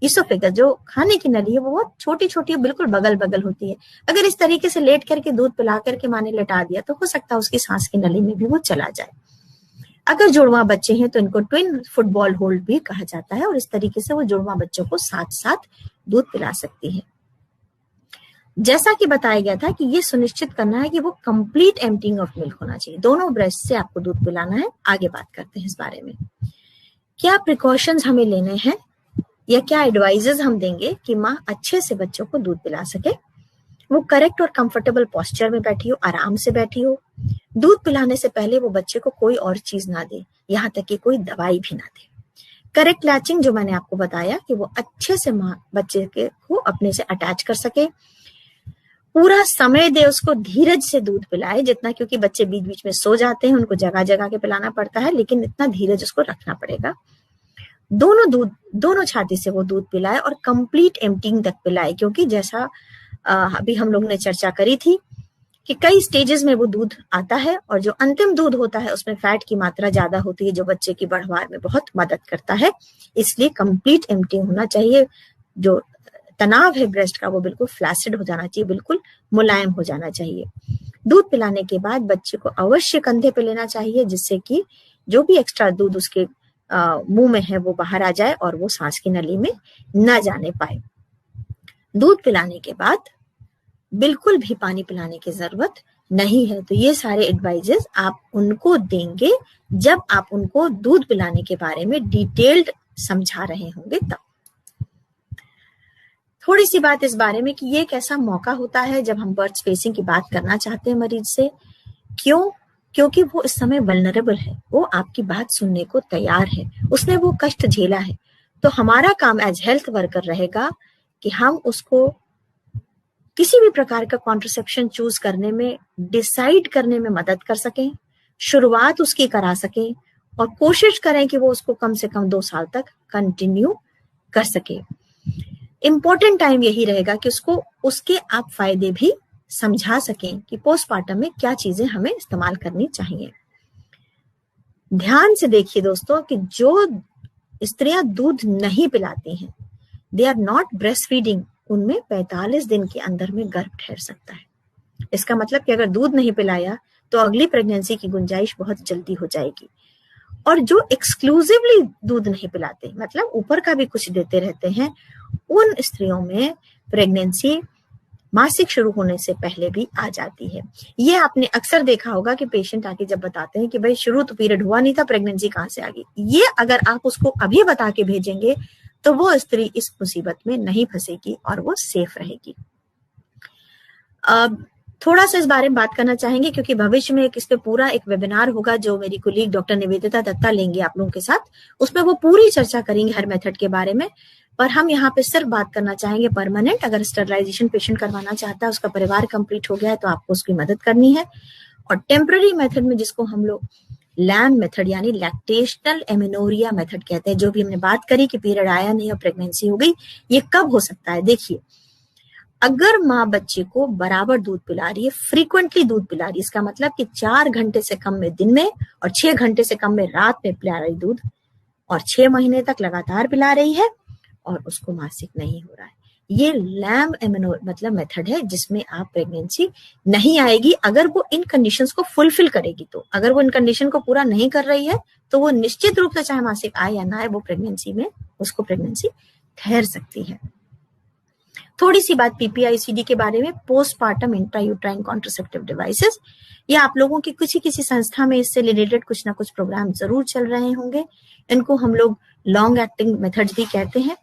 इसोफेगस जो खाने की नली है वो बहुत छोटी छोटी बिल्कुल बगल बगल होती है। अगर इस तरीके से लेट करके दूध पिला करके माँ ने लेटा दिया तो हो सकता है उसकी सांस की नली में भी वो चला जाए। अगर जुड़वा बच्चे हैं तो इनको ट्विन फुटबॉल होल्ड भी कहा जाता है और इस तरीके से वो जुड़वा बच्चों को साथ साथ दूध पिला सकती है। जैसा कि बताया गया था कि ये सुनिश्चित करना है कि वो कंप्लीट एम्प्टिंग ऑफ मिल्क होना चाहिए, दोनों ब्रेस्ट से आपको दूध पिलाना है। आगे बात करते हैं इस बारे में, क्या प्रिकॉशंस हमें लेने हैं या क्या एडवाइजेस हम देंगे कि माँ अच्छे से बच्चों को दूध पिला सके। वो करेक्ट और कंफर्टेबल पोस्चर में बैठी हो, आराम से बैठी हो। दूध पिलाने से पहले वो बच्चे को कोई और चीज ना दे, यहाँ तक कि कोई दवाई भी ना दे। करेक्ट लैचिंग जो मैंने आपको बताया कि वो अच्छे से माँ बच्चे के को अपने से अटैच कर सके। पूरा समय दे उसको, धीरज से दूध पिलाए जितना, क्योंकि बच्चे बीच बीच में सो जाते हैं, उनको जगह जगह के पिलाना पड़ता है, लेकिन इतना धीरज उसको रखना पड़ेगा। दोनों छाती से वो दूध पिलाए और कंप्लीट एम्प्टिंग तक पिलाए, क्योंकि जैसा अभी हम लोग ने चर्चा करी थी कि कई स्टेजेस में वो दूध आता है और जो अंतिम दूध होता है उसमें फैट की मात्रा ज्यादा होती है जो बच्चे की बढ़वार में बहुत मदद करता है। इसलिए कंप्लीट एम्प्टिंग होना चाहिए। जो तनाव है ब्रेस्ट का वो बिल्कुल फ्लैसिड हो जाना चाहिए, बिल्कुल मुलायम हो जाना चाहिए। दूध पिलाने के बाद बच्चे को अवश्य कंधे पे लेना चाहिए, जिससे कि जो भी एक्स्ट्रा दूध उसके मुंह में है वो बाहर आ जाए और वो सांस की नली में न जाने पाए। दूध पिलाने के बाद बिल्कुल भी पानी पिलाने की जरूरत नहीं है। तो ये सारे एडवाइजेस आप उनको देंगे जब आप उनको दूध पिलाने के बारे में डिटेल्ड समझा रहे होंगे तब। थोड़ी सी बात इस बारे में कि ये एक ऐसा मौका होता है जब हम बर्थ स्पेसिंग की बात करना चाहते हैं मरीज से। क्योंकि वो इस समय वल्नरेबल है, वो आपकी बात सुनने को तैयार है, उसने वो कष्ट झेला है। तो हमारा काम एज हेल्थ वर्कर रहेगा कि हम उसको किसी भी प्रकार का कॉन्ट्रासेप्शन चूज करने में, डिसाइड करने में मदद कर सकें, शुरुआत उसकी करा सकें और कोशिश करें कि वो उसको कम से कम 2 साल तक कंटिन्यू कर सके। इंपॉर्टेंट टाइम यही रहेगा कि उसको उसके आप फायदे भी समझा सकें कि पोस्टपार्टम में क्या चीजें हमें इस्तेमाल करनी चाहिए। ध्यान से देखिए दोस्तों कि जो स्त्रियां दूध नहीं पिलाती हैं, they are not breast feeding, उनमें 45 दिन के अंदर में गर्भ ठहर सकता है। इसका मतलब कि अगर दूध नहीं पिलाया तो अगली प्रेगनेंसी की गुंजाइश बहुत जल्दी हो जाएगी। और जो एक्सक्लूसिवली दूध नहीं पिलाते, मतलब ऊपर का भी कुछ देते रहते हैं, उन स्त्रियों में प्रेगनेंसी मासिक शुरू होने से पहले भी आ जाती है। ये आपने अक्सर देखा होगा कि पेशेंट आके जब बताते हैं कि भाई शुरू तो पीरियड हुआ नहीं था, प्रेगनेंसी कहाँ से आ गई। ये अगर आप उसको अभी बता के भेजेंगे तो वो स्त्री इस मुसीबत में नहीं फंसेगी और वो सेफ रहेगी। थोड़ा सा इस बारे में बात करना चाहेंगे क्योंकि भविष्य में इस पे पूरा एक वेबिनार होगा जो मेरी कुलीग डॉक्टर निवेदिता दत्ता लेंगे आप लोगों के साथ। उसमें वो पूरी चर्चा करेंगे हर मेथड के बारे में, पर हम यहाँ पे सिर्फ बात करना चाहेंगे परमानेंट। अगर स्टरलाइजेशन पेशेंट करवाना चाहता है, उसका परिवार कंप्लीट हो गया है, तो आपको उसकी मदद करनी है। और टेम्पररी मेथड में जिसको हम लोग लैम मेथड यानी लैक्टेशनल एमेनोरिया मेथड कहते हैं, जो भी हमने बात करी कि पीरियड आया नहीं और प्रेगनेंसी हो गई, ये कब हो सकता है। देखिए, अगर माँ बच्चे को बराबर दूध पिला रही है, फ्रीक्वेंटली दूध पिला रही है, इसका मतलब कि 4 घंटे से कम में दिन में और 6 घंटे से कम में रात में पिला रही दूध, और 6 महीने तक लगातार पिला रही है और उसको मासिक नहीं हो रहा है, ये लैम एमेनो मतलब मेथड है जिसमें आप प्रेगनेंसी नहीं आएगी अगर वो इन कंडीशंस को फुलफिल करेगी। तो अगर वो इन कंडीशन को पूरा नहीं कर रही है तो वो निश्चित रूप से चाहे मासिक आए या ना आए, वो प्रेगनेंसी में उसको प्रेगनेंसी ठहर सकती है। थोड़ी सी बात पीपीआईसीडी के बारे में, पोस्टपार्टम इंट्रायूट्राइन कॉन्ट्रासेप्टिव डिवाइसेस। ये आप लोगों की किसी संस्था में इससे रिलेटेड कुछ ना कुछ प्रोग्राम जरूर चल रहे होंगे। इनको हम लोग लॉन्ग एक्टिंग मेथड्स भी कहते हैं।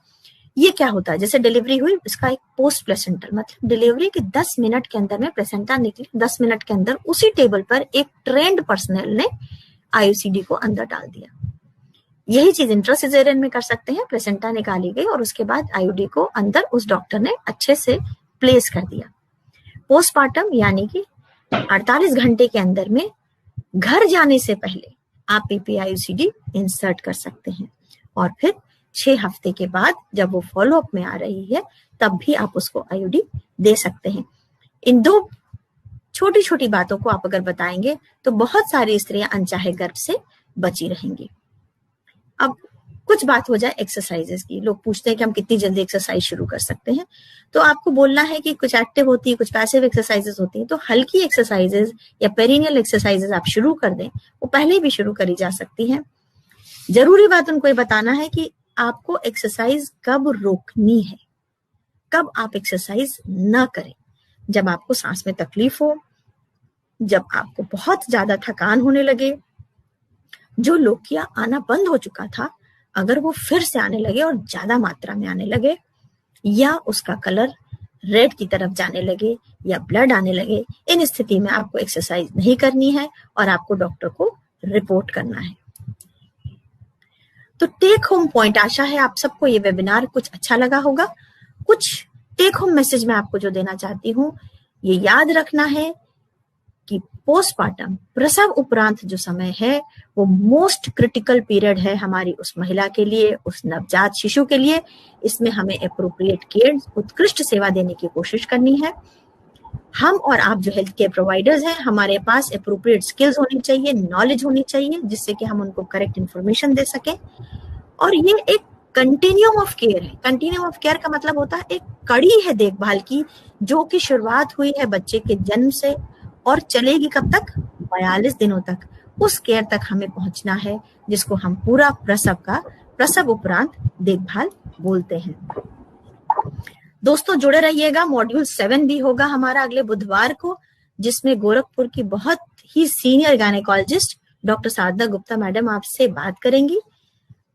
ये क्या होता है, जैसे डिलीवरी हुई, इसका एक पोस्ट प्लेसेंटल मतलब डिलीवरी के 10 मिनट के अंदर में प्लेसेंटा निकली, 10 मिनट के अंदर उसी टेबल पर एक ट्रेंड पर्सनल ने आईयूसीडी को अंदर डाल दिया। यही चीज इंट्रासिजेरियन में कर सकते हैं। प्लेसेंटा निकाली गई और उसके बाद आईयूडी को अंदर उस डॉक्टर ने अच्छे से प्लेस कर दिया। पोस्टपार्टम यानी कि 48 घंटे के अंदर में घर जाने से पहले आप पीपीआईसीडी इंसर्ट कर सकते हैं और फिर 6 हफ्ते के बाद जब वो फॉलोअप में आ रही है तब भी आप उसको आईयूडी दे सकते हैं। इन 2 छोटी छोटी बातों को आप अगर बताएंगे तो बहुत सारी स्त्रियां अनचाहे गर्भ से बची रहेंगी। अब कुछ बात हो जाए एक्सरसाइजेस की। लोग पूछते हैं कि हम कितनी जल्दी एक्सरसाइज शुरू कर सकते हैं, तो आपको बोलना है कि कुछ एक्टिव होती है, कुछ पैसिव एक्सरसाइजेस होती हैं। तो हल्की एक्सरसाइजेस या पेरिनियल एक्सरसाइजेस आप शुरू कर दें, वो पहले भी शुरू करी जा सकती हैं। जरूरी बात उनको ये बताना है कि आपको एक्सरसाइज कब रोकनी है, कब आप एक्सरसाइज ना करें। जब आपको सांस में तकलीफ हो, जब आपको बहुत ज्यादा थकान होने लगे, जो लोकिया आना बंद हो चुका था अगर वो फिर से आने लगे और ज्यादा मात्रा में आने लगे, या उसका कलर रेड की तरफ जाने लगे, या ब्लड आने लगे, इन स्थिति में आपको एक्सरसाइज नहीं करनी है और आपको डॉक्टर को रिपोर्ट करना है। तो टेक होम पॉइंट, आशा है आप सबको ये वेबिनार कुछ अच्छा लगा होगा। कुछ टेक होम मैसेज मैं आपको जो देना चाहती हूँ, ये याद रखना है कि पोस्टमार्टम, प्रसव उपरांत जो समय है, वो मोस्ट क्रिटिकल पीरियड है हमारी उस महिला के लिए, उस नवजात शिशु के लिए। इसमें हमें एप्रोप्रिएट केयर, उत्कृष्ट सेवा देने की कोशिश करनी है। हम और आप जो हेल्थ केयर प्रोवाइडर्स हैं, हमारे पास एप्रोप्रिएट स्किल्स होनी चाहिए, नॉलेज होनी चाहिए, जिससे कि हम उनको करेक्ट इंफॉर्मेशन दे सकें। और ये एक कंटिन्यूम ऑफ केयर है। कंटिन्यूम ऑफ केयर का मतलब होता है एक कड़ी है देखभाल की, जो कि शुरुआत हुई है बच्चे के जन्म से और चलेगी कब तक, 42 दिनों तक। उस केयर तक हमें पहुंचना है, जिसको हम पूरा प्रसव उपरांत देखभाल बोलते हैं। दोस्तों जुड़े रहिएगा, मॉड्यूल 7 भी होगा हमारा अगले बुधवार को, जिसमें गोरखपुर की बहुत ही सीनियर गायनेकोलॉजिस्ट डॉक्टर साधना गुप्ता मैडम आपसे बात करेंगी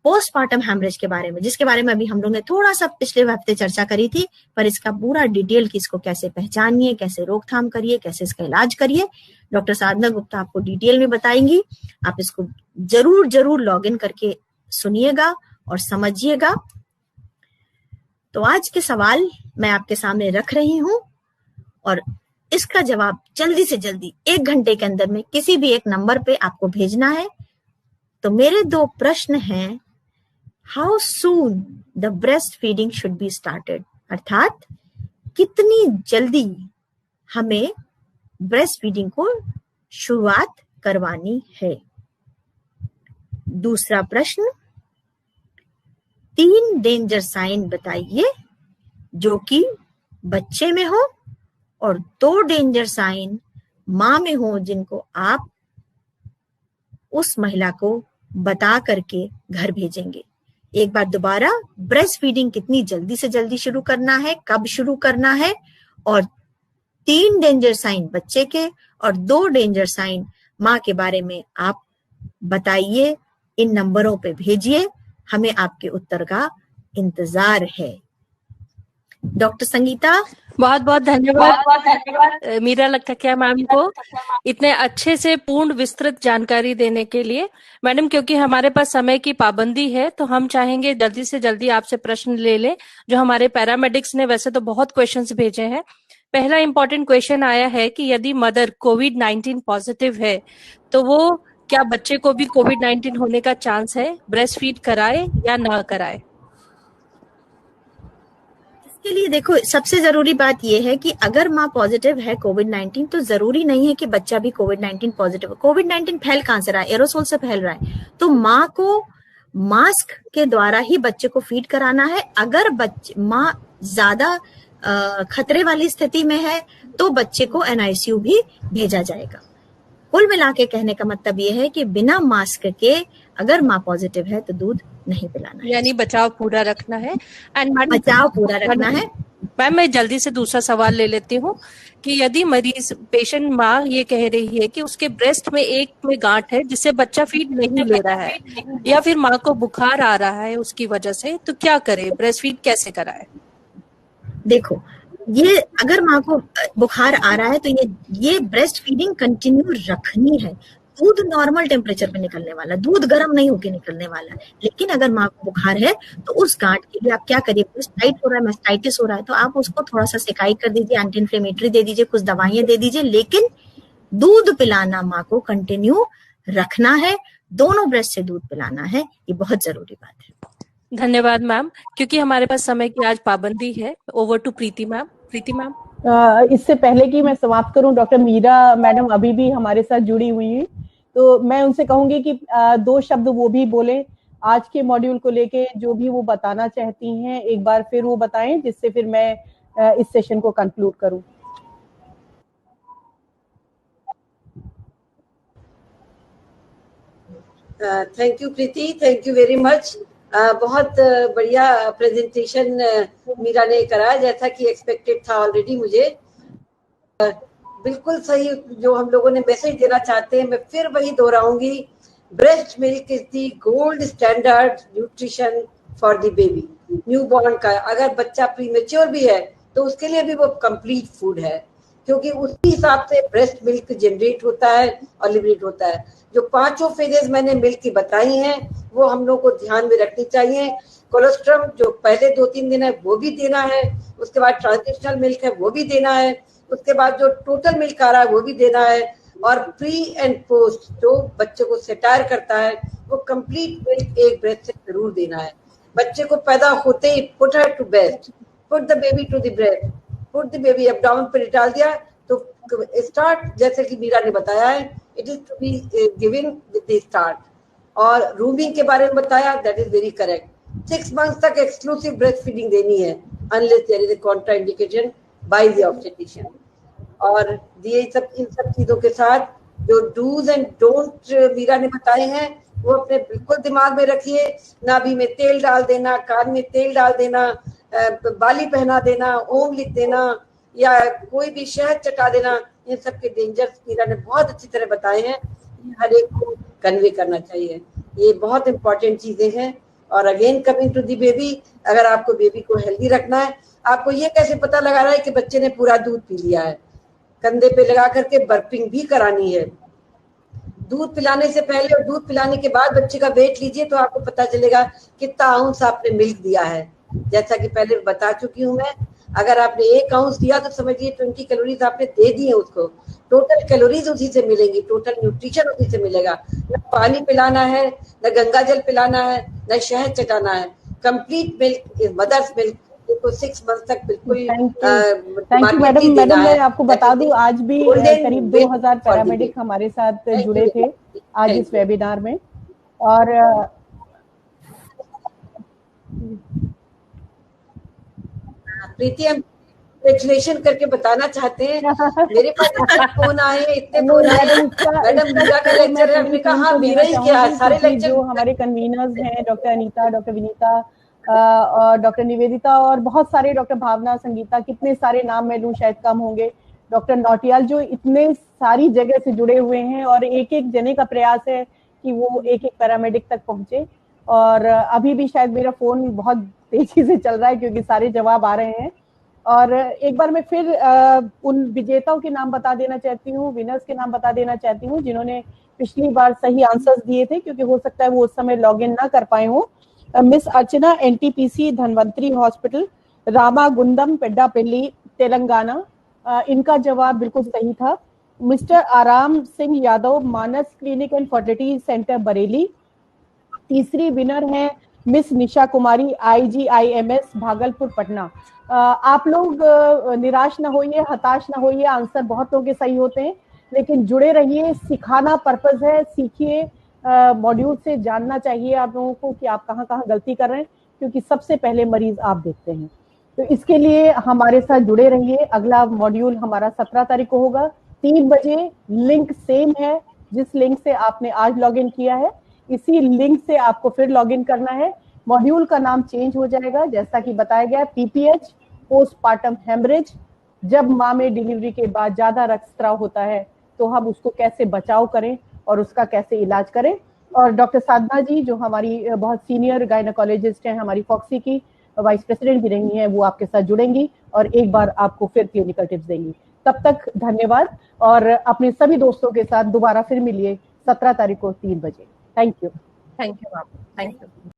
पोस्टमार्टम हैमरेज के बारे में, जिसके बारे में अभी हम लोग ने थोड़ा सा पिछले हफ्ते चर्चा करी थी, पर इसका पूरा डिटेल कि इसको कैसे पहचानिए, कैसे रोकथाम करिए, कैसे इसका इलाज करिए, डॉक्टर साधना गुप्ता आपको डिटेल में बताएंगी। आप इसको जरूर लॉग इन करके सुनिएगा और समझिएगा। तो आज के सवाल मैं आपके सामने रख रही हूं और इसका जवाब जल्दी से जल्दी 1 घंटे के अंदर में किसी भी एक नंबर पे आपको भेजना है। तो मेरे 2 प्रश्न हैं, how soon the breast feeding should be started, अर्थात कितनी जल्दी हमें ब्रेस्ट फीडिंग को शुरुआत करवानी है। दूसरा प्रश्न, 3 डेंजर साइन बताइए जो कि बच्चे में हो और 2 डेंजर साइन मां में हो, जिनको आप उस महिला को बता करके घर भेजेंगे। एक बार दोबारा, ब्रेस्ट फीडिंग कितनी जल्दी से जल्दी शुरू करना है, कब शुरू करना है, और 3 डेंजर साइन बच्चे के और 2 डेंजर साइन मां के बारे में आप बताइए। इन नंबरों पे भेजिए, हमें आपके उत्तर का इंतजार है। डॉक्टर संगीता, बहुत बहुत धन्यवाद मीरा लखटकिया मैम को इतने अच्छे से पूर्ण विस्तृत जानकारी देने के लिए। मैडम, क्योंकि हमारे पास समय की पाबंदी है, तो हम चाहेंगे जल्दी से जल्दी आपसे प्रश्न ले लें। जो हमारे पैरामेडिक्स ने वैसे तो बहुत क्वेश्चंस भेजे हैं। पहला इंपॉर्टेंट क्वेश्चन आया है कि यदि मदर कोविड-19 पॉजिटिव है, तो वो क्या बच्चे को भी कोविड-19 होने का चांस है, ब्रेस्ट फीड कराए या ना कराए? के लिए देखो, सबसे जरूरी बात यह है कि अगर माँ पॉजिटिव है कोविड-19, तो जरूरी नहीं है कि बच्चा भी कोविड-19 पॉजिटिव है। कोविड-19 फैल कहां से रहा है? एरोसोल से फैल रहा है। तो माँ को मास्क के द्वारा ही बच्चे को फीड कराना है। अगर माँ ज्यादा खतरे वाली स्थिति में है तो बच्चे को NICU भी भेजा जाएगा। कुल मिला के कहने का मतलब ये है कि बिना मास्क के अगर माँ पॉजिटिव है तो दूध नहीं पिलाना है, यानी बचाव पूरा रखना है। बचाव पूरा रखना है। मैम, मैं जल्दी से दूसरा सवाल ले लेती हूँ कि यदि मरीज पेशेंट माँ ये कह रही है कि उसके ब्रेस्ट में एक में गांठ है जिससे बच्चा फीड नहीं ले रहा है, या फिर माँ को बुखार आ रहा है उसकी वजह से, तो क्या करे, ब्रेस्ट फीड कैसे कराए? देखो, ये अगर माँ को बुखार आ रहा है तो ये ब्रेस्ट फीडिंग कंटिन्यू रखनी है। दूध नॉर्मल टेम्परेचर पे निकलने वाला, दूध गर्म नहीं होके निकलने वाला है। लेकिन अगर माँ को बुखार है तो उस गांठ के लिए आप क्या करिए, टाइट हो रहा है, मास्टाइटिस हो रहा है, तो आप उसको थोड़ा सा सिकाई कर दीजिए, एंटी इन्फ्लेमेटरी दे दीजिए, कुछ दवाइयां दे दीजिए, लेकिन दूध पिलाना माँ को कंटिन्यू रखना है। दोनों ब्रेस्ट से दूध पिलाना है, ये बहुत जरूरी बात है। धन्यवाद मैम। क्योंकि हमारे पास समय की आज पाबंदी है, over to Preeti ma'am. Preeti ma'am, इससे पहले कि मैं समाप्त करूं, डॉक्टर मीरा मैडम अभी भी हमारे साथ जुड़ी हुई है, तो मैं उनसे कहूंगी कि 2 शब्द वो भी बोले। आज के मॉड्यूल को लेके जो भी वो बताना चाहती हैं एक बार फिर वो बताएं, जिससे फिर मैं इस सेशन को कंक्लूड करूं। Thank you Preeti, thank you very much. बहुत बढ़िया प्रेजेंटेशन मीरा ने करा, जैसा कि एक्सपेक्टेड था ऑलरेडी। मुझे बिल्कुल सही जो हम लोगों ने मैसेज देना चाहते हैं, मैं फिर वही दोहराऊंगी। Breast milk is the gold standard nutrition for the baby, newborn का। अगर बच्चा प्रीमेच्योर भी है तो उसके लिए भी वो कंप्लीट फूड है, क्योंकि उसी हिसाब से ब्रेस्ट मिल्क जनरेट होता है और लिबरेट होता है। जो 5 फेजेस मैंने मिल्क की बताई हैं वो हम लोग को ध्यान में रखनी चाहिए। कोलेस्ट्रम जो पहले 2-3 दिन है वो भी देना है, उसके बाद ट्रांजिशनल मिल्क है वो भी देना है, उसके बाद जो टोटल मिल्क आ रहा है वो भी देना है, और प्री एंड पोस्ट जो बच्चे को सेटायर करता है वो कंप्लीट मिल्क एक ब्रेस्ट से जरूर देना है। बच्चे को पैदा होते ही put her to breast, put the baby to the breast, put the baby abdomen पे डाल दिया तो स्टार्ट, जैसे कि मीरा ने बताया है, it is to be given with the start. और रूमिंग के बारे में बताया, that is very correct. 6 months तक एक्सक्लूसिव ब्रेस्ट फीडिंग देनी है unless there is a contraindication by the obstetrician. और ये सब इन सब चीजों के साथ जो डूज एंड डोंट मीरा ने बताए हैं वो अपने बिल्कुल दिमाग में रखिए। नाभि में तेल डाल देना, कान में तेल डाल देना, बाली पहना देना, ओम लिख देना, या कोई भी शहद चटा देना, इन सब के डेंजर्स मीरा ने बहुत अच्छी तरह बताए हैं। हर एक को कन्वे करना चाहिए, ये बहुत इंपॉर्टेंट चीजें हैं। और again coming to the baby, अगर आपको बेबी को हेल्दी रखना है, आपको ये कैसे पता लगा रहा है कि बच्चे ने पूरा दूध पी लिया है? कंधे पे लगा करके बर्पिंग भी करानी है। दूध पिलाने से पहले और दूध पिलाने के बाद बच्चे का वेट लीजिए तो आपको पता चलेगा कितना आउंस आपने मिल्क दिया है। जैसा कि पहले बता चुकी हूँ मैं, अगर आपने 1 आउंस दिया तो समझिए 20 कैलोरीज आपने दे दी है उसको। टोटल कैलोरीज उसी से मिलेंगी, टोटल न्यूट्रिशन उसी से मिलेगा। न पानी पिलाना है, न गंगा जल पिलाना है, न शहद चटाना है। Complete milk is mother's milk. तो 6 मंथ तक बिल्कुल। थैंक यू मैडम मैं आपको बता दूं आज भी करीब 2000 पैरामेडिक हमारे साथ जुड़े थे आज इस वेबिनार में। और प्रीति हम कैलकुलेशन करके बताना चाहते हैं। मेरे पास इतने फोन आए, मैडम मीरा का लेक्चर है, हमने कहा हाँ मीरा ही क्या, सारे लेक्चर जो हमारे कन्वीनर्स हैं डॉक्टर अनीता, डॉक्टर विनीता और डॉक्टर निवेदिता और बहुत सारे, डॉक्टर भावना, संगीता, कितने सारे नाम मैं लूं शायद कम होंगे, डॉक्टर नौटियाल, जो इतने सारी जगह से जुड़े हुए हैं और एक एक जने का प्रयास है कि वो एक एक पैरामेडिक तक पहुंचे। और अभी भी शायद मेरा फोन बहुत तेजी से चल रहा है क्योंकि सारे जवाब आ रहे हैं। और एक बार मैं फिर उन विजेताओं के नाम बता देना चाहती हूँ, विनर्स के नाम बता देना चाहती हूँ जिन्होंने पिछली बार सही आंसर्स दिए थे, क्योंकि हो सकता है वो उस समय लॉग इन ना कर पाए हो। Miss Archana, NTPC Dhanvantari hospital, Ramagundam, Peddapalli, Telangana, इनका जवाब बिल्कुल सही था। Mister Aram Singh Yadav, Manas clinic and fertility centre, Bareilly. तीसरी विनर है मिस निशा कुमारी, IGIMS, भागलपुर, पटना। आप लोग निराश ना होइए, हताश ना होइए, आंसर बहुत लोगों के सही होते हैं, लेकिन जुड़े रहिए, सिखाना पर्पस है, सीखिए। मॉड्यूल से जानना चाहिए आप लोगों को कि आप कहाँ कहाँ गलती कर रहे हैं, क्योंकि सबसे पहले मरीज आप देखते हैं। तो इसके लिए हमारे साथ जुड़े रहिए। अगला मॉड्यूल हमारा 17 तारीख को होगा 3 बजे। लिंक सेम है, जिस लिंक से आपने आज लॉग इन किया है इसी लिंक से आपको फिर लॉग इन करना है। मॉड्यूल का नाम चेंज हो जाएगा, जैसा कि बताया गया, PPH, पोस्टपार्टम हेमरेज। जब माँ में डिलीवरी के बाद ज्यादा रक्तस्राव होता है तो हम उसको कैसे बचाव करें और उसका कैसे इलाज करें। और डॉक्टर साधना जी जो हमारी बहुत सीनियर गायनेकोलॉजिस्ट हैं, हमारी फॉक्सी की वाइस प्रेसिडेंट भी रही हैं, वो आपके साथ जुड़ेंगी और एक बार आपको फिर क्लिनिकल टिप्स देंगी। तब तक धन्यवाद और अपने सभी दोस्तों के साथ दोबारा फिर मिलिए 17 तारीख को 3 बजे। Thank you ma'am, thank you.